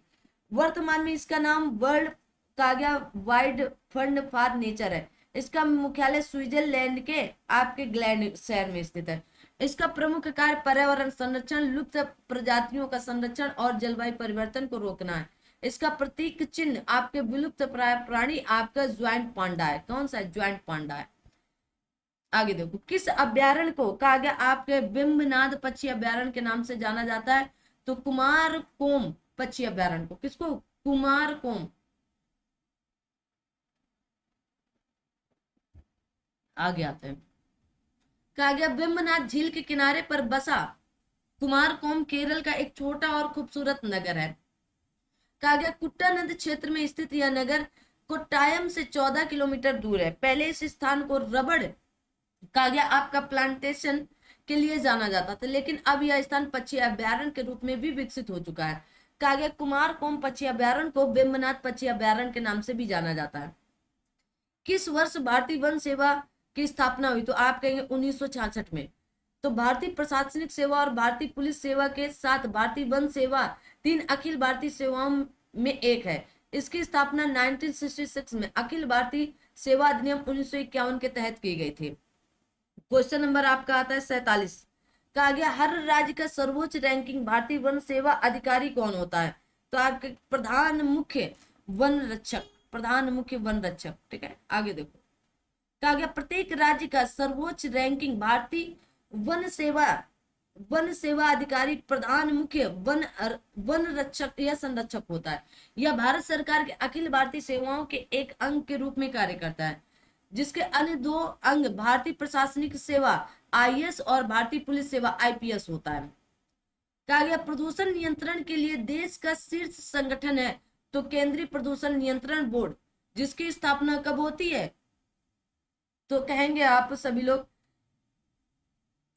वर्तमान में इसका नाम वर्ल्ड कहा गया वाइल्ड फंड फॉर नेचर है। इसका मुख्यालय स्विट्जरलैंड के आपके ग्लैंड शहर में स्थित है। इसका प्रमुख कार्य पर्यावरण संरक्षण, लुप्त प्रजातियों का संरक्षण और जलवायु परिवर्तन को रोकना है। इसका प्रतीक चिन्ह आपके विलुप्त प्राणी आपका ज्वाइंट पांडा है। कौन सा? ज्वाइंट पांडा है। आगे देखो, किस अभ्यारण्य को कहा गया आपके बिंबनाद पक्षी अभ्यारण्य के नाम से जाना जाता है? तो कुमारकोम पक्षी अभ्यारण्य को। किसको? कुमारकोम। आगे आते हैं। कहा गया बिंबनाथ झील के किनारे पर बसा कुमारकोम केरल का एक छोटा और खूबसूरत नगर है। कहा गया कुट्टानंद क्षेत्र में स्थित यह नगर कोट्टायम से 14 किलोमीटर दूर है। पहले इस स्थान को रबड़ कहा गया आपका प्लांटेशन के लिए जाना जाता था, लेकिन अब यह स्थान पक्षी अभ्यारण्य के रूप में भी विकसित हो चुका है। कहा गया कुमारकोम पक्षी अभ्यारण्य को बिंबनाथ पक्षी अभ्यारण्य के नाम से भी जाना जाता है। किस वर्ष भारतीय वन सेवा की स्थापना हुई? तो आप कहेंगे 1966 में। तो भारतीय प्रशासनिक सेवा और भारतीय पुलिस सेवा के साथ भारतीय वन सेवा 3 अखिल भारतीय सेवाओं में एक है। इसकी स्थापना 1966 में अखिल भारतीय सेवा अधिनियम 1951 के तहत की गई थी। क्वेश्चन नंबर आपका आता है 47। कहा गया हर राज्य का सर्वोच्च रैंकिंग भारतीय वन सेवा अधिकारी कौन होता है? तो आपके प्रधान मुख्य वन रक्षक। ठीक है, आगे देखो। कहा गया प्रत्येक राज्य का सर्वोच्च रैंकिंग भारतीय वन सेवा अधिकारी प्रधान मुख्य वन रक्षक या संरक्षक होता है। यह भारत सरकार के अखिल भारतीय सेवाओं के एक अंग के रूप में कार्य करता है, जिसके अन्य 2 अंग भारतीय प्रशासनिक सेवा IAS और भारतीय पुलिस सेवा IPS होता है। कहा गया प्रदूषण नियंत्रण के लिए देश का शीर्ष संगठन है? तो केंद्रीय प्रदूषण नियंत्रण बोर्ड, जिसकी स्थापना कब होती है? तो कहेंगे आप सभी लोग,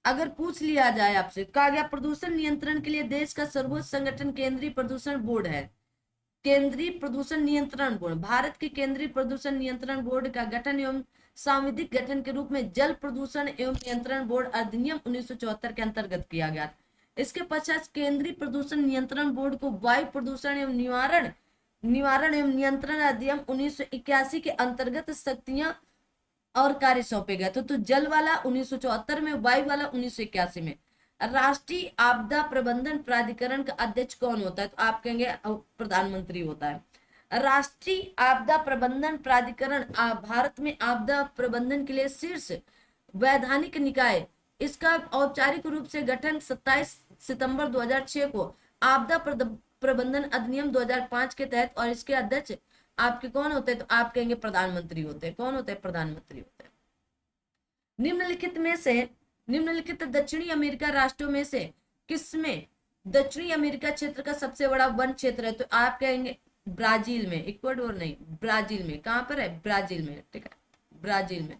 अगर पूछ लिया जाए आपसे, कहा गया प्रदूषण नियंत्रण के लिए देश का सर्वोच्च संगठन केंद्रीय प्रदूषण बोर्ड है। केंद्रीय प्रदूषण नियंत्रण बोर्ड, भारत के केंद्रीय प्रदूषण नियंत्रण बोर्ड का गठन एवं सांविधिक गठन के रूप में जल प्रदूषण एवं नियंत्रण बोर्ड अधिनियम 1974 के अंतर्गत किया गया। इसके पश्चात केंद्रीय प्रदूषण नियंत्रण बोर्ड को वायु प्रदूषण एवं निवारण एवं नियंत्रण अधिनियम 1981 के अंतर्गत शक्तियां और कार्य सौंपे गए। तो जल वाला 1974 में, वायु वाला 1981 में। राष्ट्रीय आपदा प्रबंधन प्राधिकरण का अध्यक्ष कौन होता है? तो आप कहेंगे प्रधानमंत्री होता है। राष्ट्रीय आपदा प्रबंधन प्राधिकरण भारत में आपदा प्रबंधन के लिए शीर्ष वैधानिक निकाय इसका औपचारिक रूप से गठन 27 सितंबर 2006 को आपदा प्रबंधन अधिनियम 2005 के तहत, और इसके अध्यक्ष आपके कौन होते हैं, तो आप कहेंगे प्रधानमंत्री होते हैं। कौन होते हैं, प्रधानमंत्री होते हैं। निम्नलिखित दक्षिणी अमेरिका राष्ट्रों में से किसमें दक्षिणी अमेरिका क्षेत्र का सबसे बड़ा वन क्षेत्र है, तो आप कहेंगे ब्राजील में, इक्वाडोर नहीं, ब्राजील में। कहां पर है, ब्राजील में, ठीक है, ब्राजील में।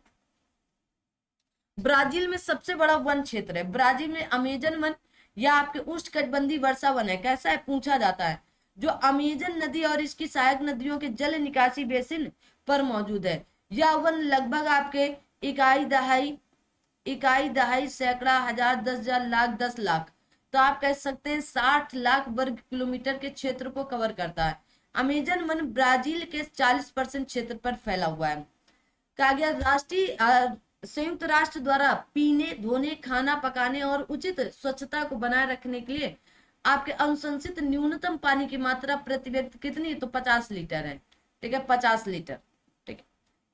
ब्राजील में सबसे बड़ा वन क्षेत्र है। ब्राजील में अमेजन वन या आपके उष्णकटिबंधीय वर्षा वन है। कैसा है, पूछा जाता है, जो अमेजन नदी और इसकी सहायक नदियों के जल निकासी बेसिन पर मौजूद है। यह वन लगभग आपके इकाई दहाई सैकड़ा हजार 10,000 लाख 10 लाख, तो आप कह सकते हैं 60 लाख वर्ग किलोमीटर के क्षेत्र को कवर करता है। अमेजन वन ब्राजील के 40% क्षेत्र पर फैला हुआ है। कहा गया राष्ट्रीय संयुक्त राष्ट्र द्वारा पीने, धोने, खाना पकाने और उचित स्वच्छता को बनाए रखने के लिए आपके अनुशंसित न्यूनतम पानी की मात्रा प्रति व्यक्ति कितनी, तो 50 लीटर है। ठीक है, 50 लीटर। ठीक है,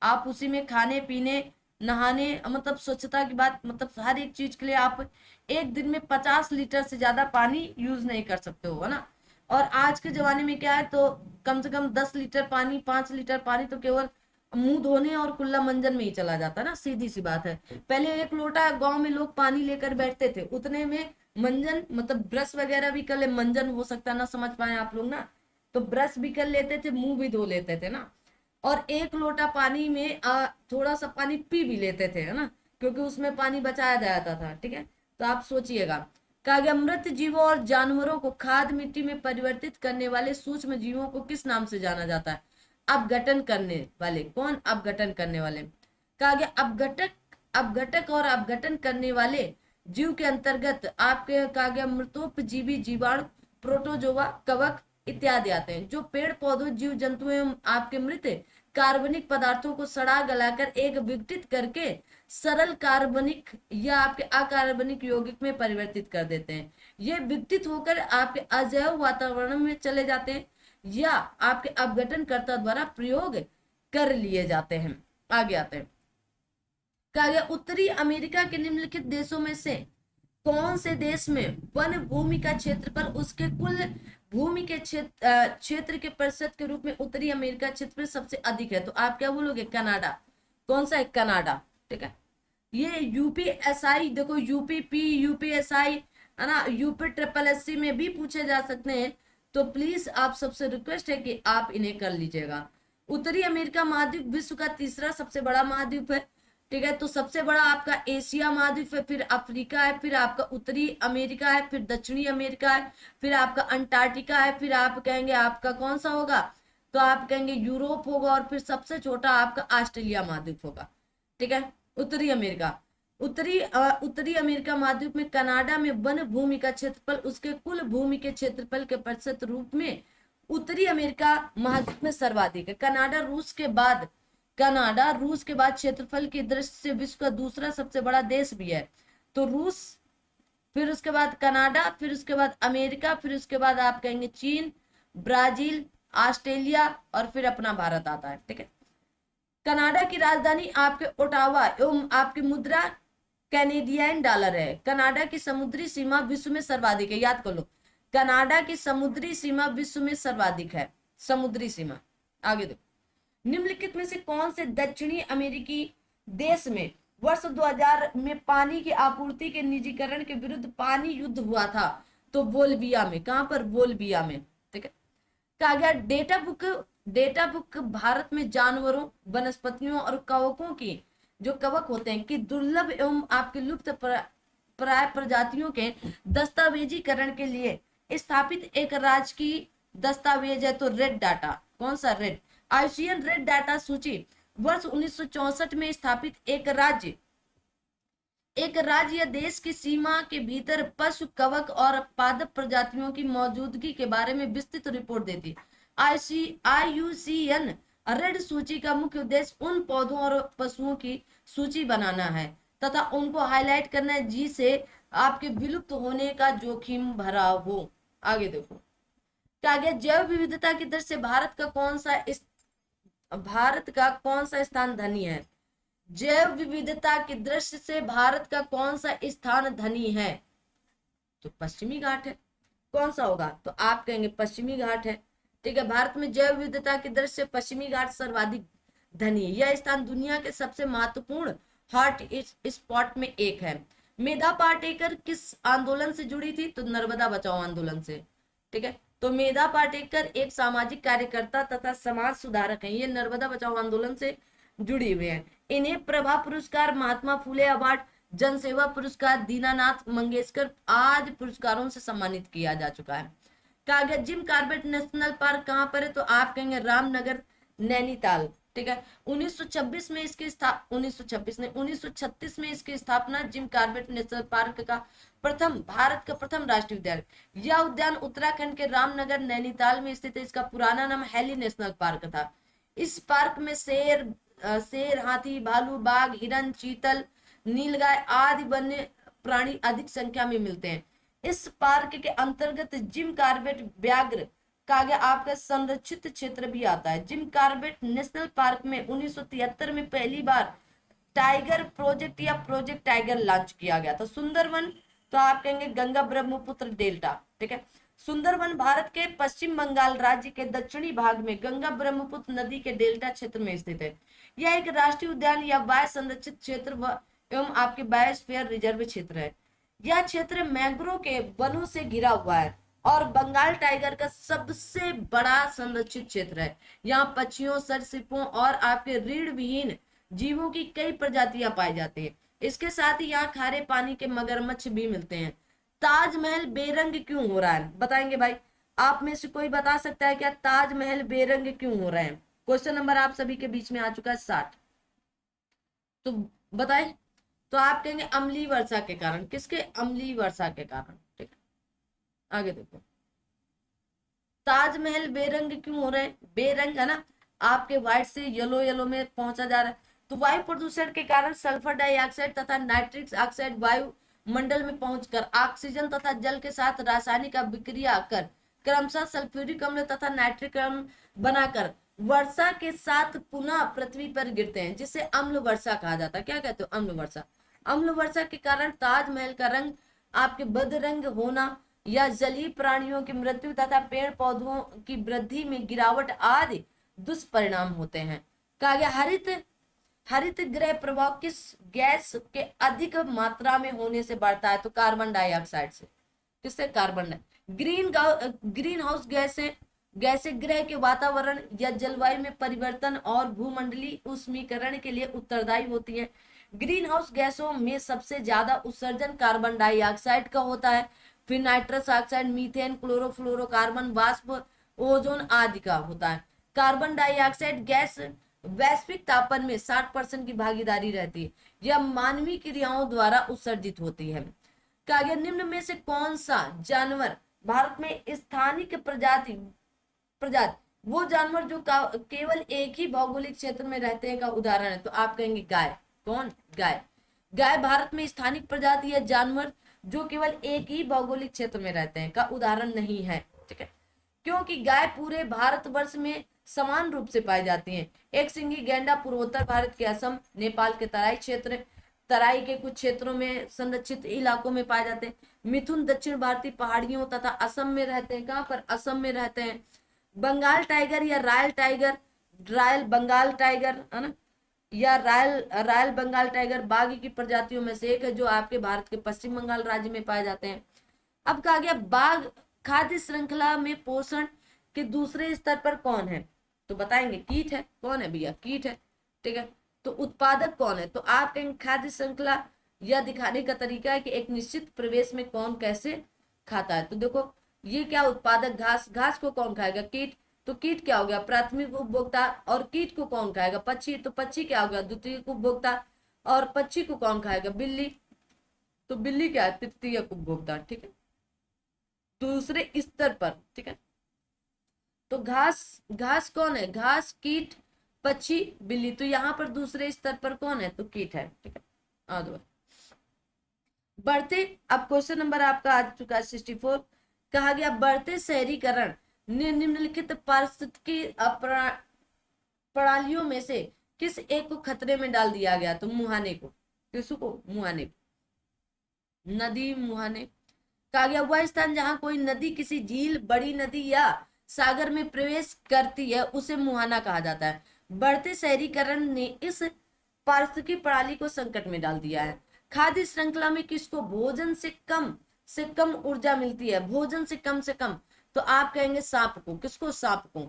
आप उसी में खाने पीने, नहाने, मतलब स्वच्छता की बात, मतलब हर एक चीज के लिए आप एक दिन में 50 लीटर से ज्यादा पानी यूज नहीं कर सकते हो, है ना। और आज के जमाने में क्या है, तो कम से कम 10 लीटर पानी, 5 लीटर पानी तो केवल मुंह धोने और कुल्ला मंजन में ही चला जाता है ना, सीधी सी बात है। पहले एक लोटा गांव में लोग पानी लेकर बैठते थे, उतने में मंजन, मतलब ब्रश वगैरह भी कर ले, मंजन हो सकता है ना, समझ पाए आप लोग ना, तो ब्रश भी कर लेते थे, मुंह भी धो लेते थे ना, और एक लोटा पानी में थोड़ा सा पानी पी भी लेते थे, है ना, क्योंकि उसमें पानी बचाया जाता था। ठीक है, तो आप सोचिएगा, कहा गया मृत जीवों और जानवरों को खाद मिट्टी में परिवर्तित करने वाले सूक्ष्म जीवों को किस नाम से जाना जाता है, अपघटन करने वाले। कौन, अपघटन करने वाले। कहा गया अपघटक और अपघटन करने वाले जीव के अंतर्गत आपके कहा गया मृतोपजीवी जीवाणु, प्रोटोजोआ, कवक इत्यादि आते हैं, जो पेड़ पौधों, जीव जंतु एवं आपके मृत कार्बनिक पदार्थों को सड़ा गलाकर एक विघटित करके सरल कार्बनिक या आपके अकार्बनिक यौगिक में परिवर्तित कर देते हैं। ये विघटित होकर आपके अजैव वातावरण में चले जाते हैं या आपके अपघटनकर्ता द्वारा प्रयोग कर लिए जाते हैं। आगे आते हैं, कहा गया उत्तरी अमेरिका के निम्नलिखित देशों में से कौन से देश में वन भूमि का क्षेत्र पर उसके कुल भूमि के क्षेत्र के प्रतिशत के रूप में उत्तरी अमेरिका क्षेत्र में सबसे अधिक है, तो आप क्या बोलोगे, कनाडा। कौन सा है, कनाडा। ठीक है, ये यूपीएसआई, देखो यूपीपी, यूपीएसआई, है ना, यूपी में भी पूछे जा सकते हैं, तो प्लीज आप सबसे रिक्वेस्ट है कि आप इन्हें कर लीजिएगा। उत्तरी अमेरिका महाद्वीप विश्व का तीसरा सबसे बड़ा महाद्वीप है। ठीक है, तो सबसे बड़ा आपका एशिया महाद्वीप है, फिर अफ्रीका है, फिर आपका उत्तरी अमेरिका है, फिर दक्षिणी अमेरिका है, फिर आपका अंटार्कटिका है, फिर आप कहेंगे आपका कौन सा होगा, तो आप कहेंगे यूरोप होगा, और फिर सबसे छोटा आपका ऑस्ट्रेलिया महाद्वीप होगा। ठीक है, उत्तरी अमेरिका। उत्तरी अमेरिका महाद्वीप में कनाडा में वन भूमि का क्षेत्रफल उसके कुल भूमि के क्षेत्रफल के प्रतिशत रूप में उत्तरी अमेरिका महाद्वीप में सर्वाधिक है। कनाडा रूस के बाद क्षेत्रफल की दृष्टि से विश्व का दूसरा सबसे बड़ा देश भी है। तो रूस, फिर उसके बाद कनाडा, फिर उसके बाद अमेरिका, फिर उसके बाद आप कहेंगे चीन, ब्राजील, ऑस्ट्रेलिया, और फिर अपना भारत आता है। ठीक है, कनाडा की राजधानी आपके ओटावा एवं आपकी मुद्रा कैनेडियन डॉलर है। कनाडा की समुद्री सीमा विश्व में सर्वाधिक है, याद कर लो, कनाडा की समुद्री सीमा विश्व में सर्वाधिक है, समुद्री सीमा। आगे देखो, निम्नलिखित में से कौन से दक्षिणी अमेरिकी देश में वर्ष 2000 में पानी की आपूर्ति के निजीकरण के विरुद्ध पानी युद्ध हुआ था, तो बोल्विया में। कहां पर, बोल्विया में। ठीक है, कहा गया डेटा बुक भारत में जानवरों, वनस्पतियों और कवकों की, जो कवक होते हैं, कि दुर्लभ एवं आपके लुप्त प्राय प्रजातियों के दस्तावेजीकरण के लिए स्थापित एक राज्य की दस्तावेज है, तो रेड डाटा। कौन सा, रेड, आईसीएन रेड डाटा सूची वर्ष 1964 में स्थापित एक राज्य या देश की सीमा के भीतर पशु, कवक और पादप प्रजातियों की मौजूदगी के बारे में विस्तृत रिपोर्ट देती। आईयूसीएन रेड सूची का मुख्य उद्देश्य उन पौधों और पशुओं की सूची बनाना है तथा उनको हाईलाइट करना है जिसे आपके विलुप्त होने का जोखिम भरा हो। आगे देखो, क्या गया, जैव विविधता की दृष्टि से भारत का कौन सा स्थान धनी है। जैव विविधता की दृष्टि से भारत का कौन सा स्थान धनी है? तो पश्चिमी घाट है। कौन सा होगा? तो आप कहेंगे पश्चिमी घाट है। ठीक है, भारत में जैव विविधता की दृष्टि से पश्चिमी घाट सर्वाधिक धनी है। यह स्थान दुनिया के सबसे महत्वपूर्ण हॉट स्पॉट में एक है। मेधा पाटेकर किस आंदोलन से जुड़ी थी? तो नर्मदा बचाओ आंदोलन से। ठीक है, तो मेधा पाटेकर एक सामाजिक कार्यकर्ता तथा समाज सुधारक हैं। ये नर्मदा बचाओ आंदोलन से जुड़ी हुए हैं। इन्हें प्रभा पुरस्कार, महात्मा फुले अवार्ड, जन सेवा पुरस्कार, दीनानाथ मंगेशकर आदि पुरस्कारों से सम्मानित किया जा चुका है। कहा गया जिम कॉर्बेट नेशनल पार्क कहाँ पर है? तो आप कहेंगे रामनगर, नैनीताल। ठीक है, 1926 में इसकी 1926 ने 1936 में इसकी स्थापना। जिम कॉर्बेट नेशनल पार्क का भारत का प्रथम राष्ट्रीय उद्यान। यह उद्यान उत्तराखंड के रामनगर, नैनीताल में स्थित है। इसका पुराना नाम हैली नेशनल पार्क था। इस पार्क में शेर, हाथी, भालू, बाघ, हिरन, चीतल, नीलगाय आदि वन्य प्राणी अधिक संख्या में मिलते हैं। इस पार्क के अंतर्गत जिम कॉर्बेट व्याघ्र का आपका संरक्षित क्षेत्र भी आता है। जिम कॉर्बेट नेशनल पार्क में 1973 में पहली बार टाइगर प्रोजेक्ट या प्रोजेक्ट टाइगर लॉन्च किया गया था। सुंदरवन, तो आप कहेंगे गंगा ब्रह्मपुत्र डेल्टा। ठीक है, सुंदरवन भारत के पश्चिम बंगाल राज्य के दक्षिणी भाग में गंगा ब्रह्मपुत्र नदी के डेल्टा क्षेत्र में स्थित है। यह एक राष्ट्रीय उद्यान या वायु संरक्षित क्षेत्र एवं आपके बायोस्फीयर रिजर्व क्षेत्र है। यह क्षेत्र मैंग्रोव के वनों से घिरा हुआ है और बंगाल टाइगर का सबसे बड़ा संरक्षित क्षेत्र है। यहाँ पक्षियों, सरीसृपों और आपके रीढ़ विहीन जीवों की कई प्रजातियां पाई जाती है। इसके साथ ही यहाँ खारे पानी के मगरमच्छ भी मिलते हैं। ताजमहल बेरंग क्यों हो रहा है? बताएंगे भाई, आप में से कोई बता सकता है क्या ताजमहल बेरंग क्यों हो रहे हैं? क्वेश्चन नंबर आप सभी के बीच में आ चुका है 60। तो बताएं। तो आप कहेंगे अम्लीय वर्षा के कारण। किसके? अम्लीय वर्षा के कारण। ठीक है, आगे देखो। ताजमहल बेरंग क्यों हो रहे हैं? बेरंग है ना, आपके व्हाइट से येलो येलो में पहुंचा जा रहा है। तो वायु प्रदूषण के कारण सल्फर डाइऑक्साइड तथा नाइट्रिक ऑक्साइड वायु मंडल में पहुंचकर ऑक्सीजन तथा जल के साथ रासायनिक अभिक्रिया कर क्रमशः सल्फ्यूरिक अम्ल तथा नाइट्रिक अम्ल बनाकर वर्षा के साथ पुनः पृथ्वी पर गिरते हैं, जिसे अम्ल वर्षा कहा जाता है। क्या कहते हो? अम्ल वर्षा। अम्ल वर्षा के कारण ताजमहल का रंग आपके बदरंग होना या जलीय प्राणियों की मृत्यु तथा पेड़ पौधों की वृद्धि में गिरावट आदि दुष्परिणाम होते हैं। कहा गया हरित गृह प्रभाव किस गैस के अधिक मात्रा में होने से बढ़ता है? तो कार्बन डाइऑक्साइड से। किससे? कार्बन डाइ ग्रीन हाउस गैसें ग्रह के वातावरण या जलवायु में परिवर्तन और भूमंडलीय ऊष्मीकरण के लिए उत्तरदायी होती है। ग्रीन हाउस गैसों में सबसे ज्यादा उत्सर्जन कार्बन डाइऑक्साइड का होता है, फिर नाइट्रस ऑक्साइड, मीथेन, क्लोरोफ्लोरोकार्बन, वाष्प, ओजोन आदि का होता है। कार्बन डाइऑक्साइड गैस वैश्विक तापमान में 60% की भागीदारी रहती है। यह मानवीय क्रियाओं द्वारा उत्सर्जित होती है। कहा गया निम्न में से कौन सा जानवर भारत में स्थानिक प्रजाति वो जानवर जो केवल एक ही भौगोलिक क्षेत्र में रहते हैं का उदाहरण है? तो आप कहेंगे गाय। कौन? गाय। गाय भारत में स्थानिक प्रजाति है जानवर जो केवल एक ही भौगोलिक क्षेत्र में रहते हैं का उदाहरण नहीं है। ठीक है, क्योंकि गाय पूरे भारतवर्ष में समान रूप से पाई जाती हैं। एक सिंगी गैंडा पूर्वोत्तर भारत के असम, नेपाल के तराई के कुछ क्षेत्रों में संरक्षित इलाकों में पाए जाते हैं। मिथुन दक्षिण भारतीय पहाड़ियों तथा असम में रहते हैं। कहाँ पर? असम में रहते हैं। बंगाल टाइगर या रॉयल बंगाल टाइगर है ना, या रॉयल बंगाल टाइगर बाघ की प्रजातियों में से एक है जो आपके भारत के पश्चिम बंगाल राज्य में पाए जाते हैं। अब कहा गया बाघ खाद्य श्रृंखला में पोषण के दूसरे स्तर पर कौन है? तो बताएंगे कीट है। कौन है भैया? कीट है। ठीक है, तो उत्पादक कौन है? तो आप कहेंगे खाद्य श्रृंखला यह दिखाने का तरीका है कि एक निश्चित प्रवेश में कौन कैसे खाता है। तो देखो ये क्या उत्पादक? घास को कौन खाएगा? कीट। तो कीट क्या हो गया? प्राथमिक उपभोक्ता। और कीट को कौन खाएगा? पक्षी। तो पक्षी क्या हो गया? द्वितीयक उपभोक्ता। और पक्षी को कौन खाएगा? बिल्ली। तो बिल्ली क्या है? तृतीयक उपभोक्ता। ठीक है, दूसरे स्तर पर। ठीक है, तो घास कौन है? घास, कीट, पक्षी, बिल्ली। तो यहाँ पर दूसरे स्तर पर कौन है? तो कीट है। ठीक है, बढ़ते, अब क्वेश्चन नंबर आपका आ चुका है 64। कहा गया बढ़ते शहरीकरण निम्नलिखित पारिस्थितिकी प्रणालियों में से किस एक को खतरे में डाल दिया गया? तो मुहाने को। किसको? मुहाने को। नदी मुहाने। कहा गया वह स्थान जहां कोई नदी किसी झील, बड़ी नदी या सागर में प्रवेश करती है उसे मुहाना कहा जाता है। बढ़ते शहरीकरण ने इस पारिस्थितिकी प्रणाली को संकट में डाल दिया है। खाद्य श्रृंखला में किसको भोजन से कम ऊर्जा मिलती है? भोजन से कम, तो आप कहेंगे सांप को। किसको? सांप को।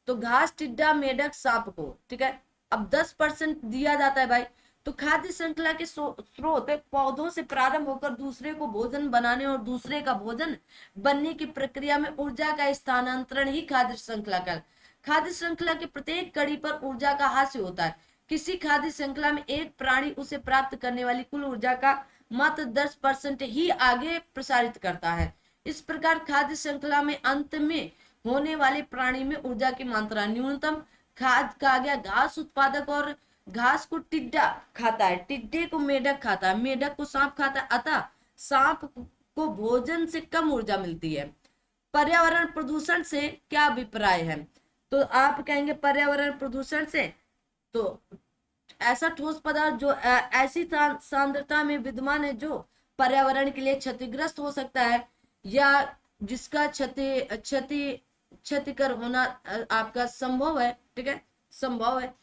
तो घास, टिड्डा, मेढक, सांप को। ठीक है, अब 10% दिया जाता है भाई। तो खाद्य श्रृंखला के स्रोत पौधों से प्रारंभ होकर दूसरे को भोजन बनाने और दूसरे का भोजन बनने की प्रक्रिया में ऊर्जा का स्थानांतरण ही खाद्य श्रृंखला का। खाद्य श्रृंखला के प्रत्येक कड़ी पर ऊर्जा का हास्य होता है। किसी खाद्य श्रृंखला में एक प्राणी उसे प्राप्त करने वाली कुल ऊर्जा का मात्र 10% ही आगे प्रसारित करता है। इस प्रकार खाद्य श्रृंखला में अंत में होने वाले प्राणी में ऊर्जा की मात्रा न्यूनतम। खाद्य कहा गया घास उत्पादक, और घास को टिड्डा खाता है, टिड्डे को मेढक खाता है, मेढक को सांप खाता है, अतः सांप को भोजन से कम ऊर्जा मिलती है। पर्यावरण प्रदूषण से क्या अभिप्राय है? तो आप कहेंगे पर्यावरण प्रदूषण से, तो ऐसा ठोस पदार्थ जो ऐसी सांद्रता में विद्यमान है जो पर्यावरण के लिए क्षतिग्रस्त हो सकता है या जिसका क्षतिकर होना आपका संभव है। ठीक है, संभव है।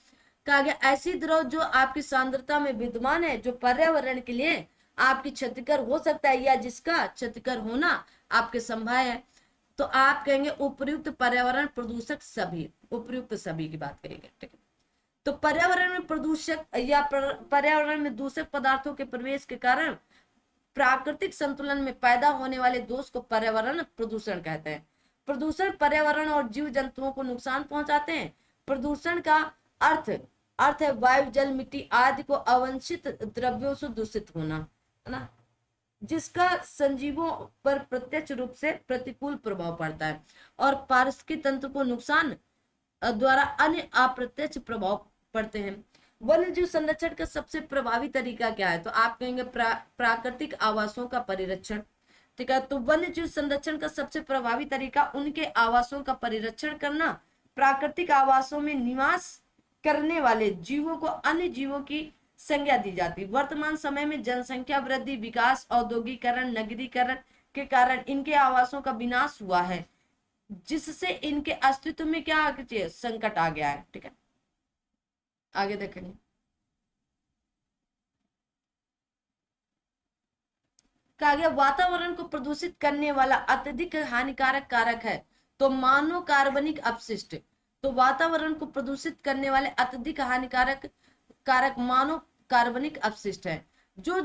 कहा गया ऐसी द्रव जो आपकी सांद्रता में विद्यमान है जो पर्यावरण के लिए आपकी क्षतिकर हो सकता है या जिसका क्षतिकर होना आपके संभव है। तो आप कहेंगे उपयुक्त पर्यावरण प्रदूषक सभी, उपयुक्त सभी की बात करेंगे। ठीक है, तो पर्यावरण में प्रदूषक या पर्यावरण में दूषक पदार्थों के प्रवेश के कारण प्राकृतिक संतुलन में पैदा होने वाले दोष को पर्यावरण प्रदूषण कहते हैं। प्रदूषण पर्यावरण और जीव जंतुओं को नुकसान पहुंचाते हैं। प्रदूषण का अर्थ है वायु, जल, मिट्टी आदि को अवांछित द्रव्यों से दूषित होना, है ना, जिसका संजीवों पर प्रत्यक्ष रूप से प्रतिकूल प्रभाव पड़ता है और पारिस्थितिकी तंत्र को नुकसान द्वारा अन्य अप्रत्यक्ष प्रभाव पड़ते हैं। वन्य जीव संरक्षण का सबसे प्रभावी तरीका क्या है? तो आप कहेंगे प्राकृतिक आवासों का परिरक्षण। ठीक है, तो वन्य जीव संरक्षण का सबसे प्रभावी तरीका उनके आवासों का परिरक्षण करना। प्राकृतिक आवासों में निवास करने वाले जीवों को अन्य जीवों की संज्ञा दी जाती। वर्तमान समय में जनसंख्या वृद्धि, विकास, औद्योगिकरण, नगरीकरण के कारण इनके आवासों का विनाश हुआ है, जिससे इनके अस्तित्व में क्या संकट आ गया है। ठीक है, आगे देखेंगे। कहा गया वातावरण को प्रदूषित करने वाला अत्यधिक हानिकारक कारक है तो मानव कार्बनिक अपशिष्ट। तो वातावरण को प्रदूषित करने वाले अत्यधिक हानिकारक कारक मानव कार्बनिक अपशिष्ट है, जो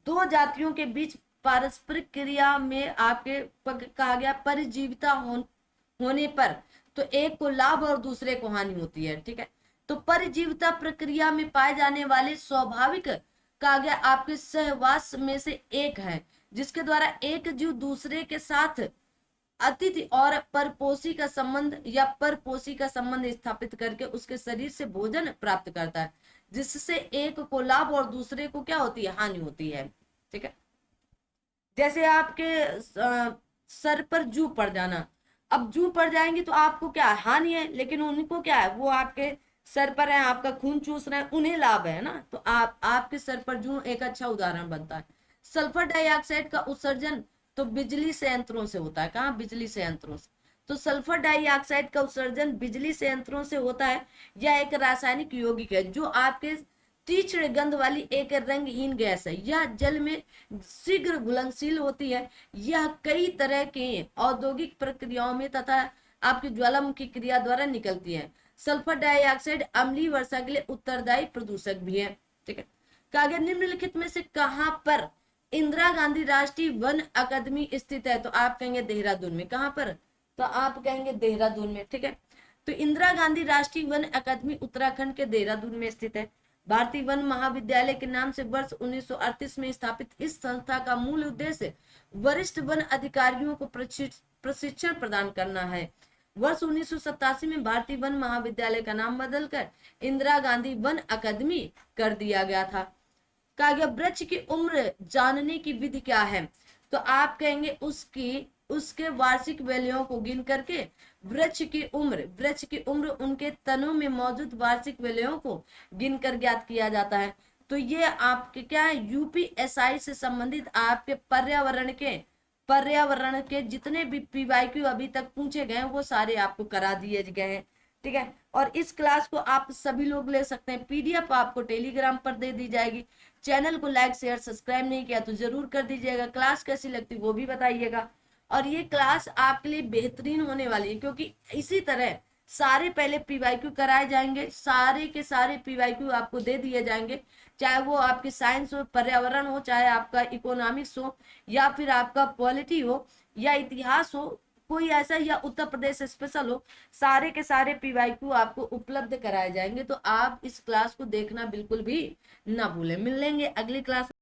दो जातियों के बीच पारस्परिक क्रिया में आपके कहा गया परिजीविता होने पर तो एक को लाभ और दूसरे को हानि होती है। ठीक है, तो परिजीविता प्रक्रिया में पाए जाने वाले स्वाभाविक कहा गया आपके सहवास में से एक है, जिसके द्वारा एक जीव दूसरे के साथ अतिथि और परपोषी का संबंध या परपोषी का संबंध स्थापित करके उसके शरीर से भोजन प्राप्त करता है, जिससे एक को लाभ और दूसरे को क्या होती है? हानि होती है। ठीक है, जैसे आपके सर पर जू पड़ जाना, अब जू पड़ जाएंगी तो आपको क्या हानि है, लेकिन उनको क्या है, वो आपके सर पर है, आपका खून चूस रहे हैं, उन्हें लाभ है ना। तो आपके सर पर जू एक अच्छा उदाहरण बनता है। सल्फर डाइऑक्साइड का उत्सर्जन तो बिजली संयंत्रों से होता है। कहाँ? बिजली संयंत्रों से। तो सल्फर डाइऑक्साइड का उत्सर्जन बिजली संयंत्रों से होता है। यह एक रासायनिक यौगिक है जो आपके तीक्ष्ण गंध वाली एक रंगहीन गैस है। यह जल में शीघ्र घुलनशील होती है। यह कई तरह के औद्योगिक प्रक्रियाओं में तथा आपकी ज्वालामुखी क्रिया द्वारा निकलती है। सल्फर डाइऑक्साइड अम्लीय वर्षा के लिए उत्तरदायी प्रदूषक भी है। ठीक है, कागज निम्नलिखित में से कहां पर इंदिरा गांधी राष्ट्रीय वन अकादमी स्थित है? तो आप कहेंगे देहरादून में। कहां पर? तो आप कहेंगे देहरादून में। ठीक है, तो इंदिरा गांधी राष्ट्रीय वन अकादमी उत्तराखंड के देहरादून में स्थित है। भारतीय वन महाविद्यालय के नाम से वर्ष 1938 में स्थापित इस संस्था का मूल उद्देश्य वरिष्ठ वन अधिकारियों को प्रशिक्षण प्रदान करना है। वर्ष 1987 में भारतीय वन महाविद्यालय का नाम बदलकर इंदिरा गांधी वन अकादमी कर दिया गया था। कहा गया वृक्ष की उम्र जानने की विधि क्या है? तो आप कहेंगे उसकी उसके वार्षिक वैल्यूओं को गिन करके वृक्ष की उम्र उनके तनों में मौजूद वार्षिक वैल्यूओं को गिन कर ज्ञात किया जाता है। तो ये आपके क्या है, यूपीएसआई से संबंधित आपके पर्यावरण के जितने भी पीवाईक्यू अभी तक पूछे गए हैं वो सारे आपको करा दिए गए हैं। ठीक है, और इस क्लास को आप सभी लोग ले सकते हैं, पीडीएफ आपको टेलीग्राम पर दे दी जाएगी। चैनल को लाइक शेयर सब्सक्राइब नहीं किया तो जरूर कर दीजिएगा। क्लास कैसी लगती वो भी बताइएगा। और ये क्लास आपके लिए बेहतरीन होने वाली है, क्योंकि इसी तरह सारे पहले पीवाईक्यू कराए जाएंगे, सारे के सारे पीवाईक्यू आपको दे दिए जाएंगे, चाहे वो आपके साइंस हो, पर्यावरण हो, चाहे आपका इकोनॉमिक्स हो, या फिर आपका पॉलिटी हो, या इतिहास हो, कोई ऐसा, या उत्तर प्रदेश स्पेशल हो, सारे के सारे पीवाईक्यू आपको उपलब्ध कराए जाएंगे। तो आप इस क्लास को देखना बिल्कुल भी ना भूलें। मिलेंगे अगली क्लास।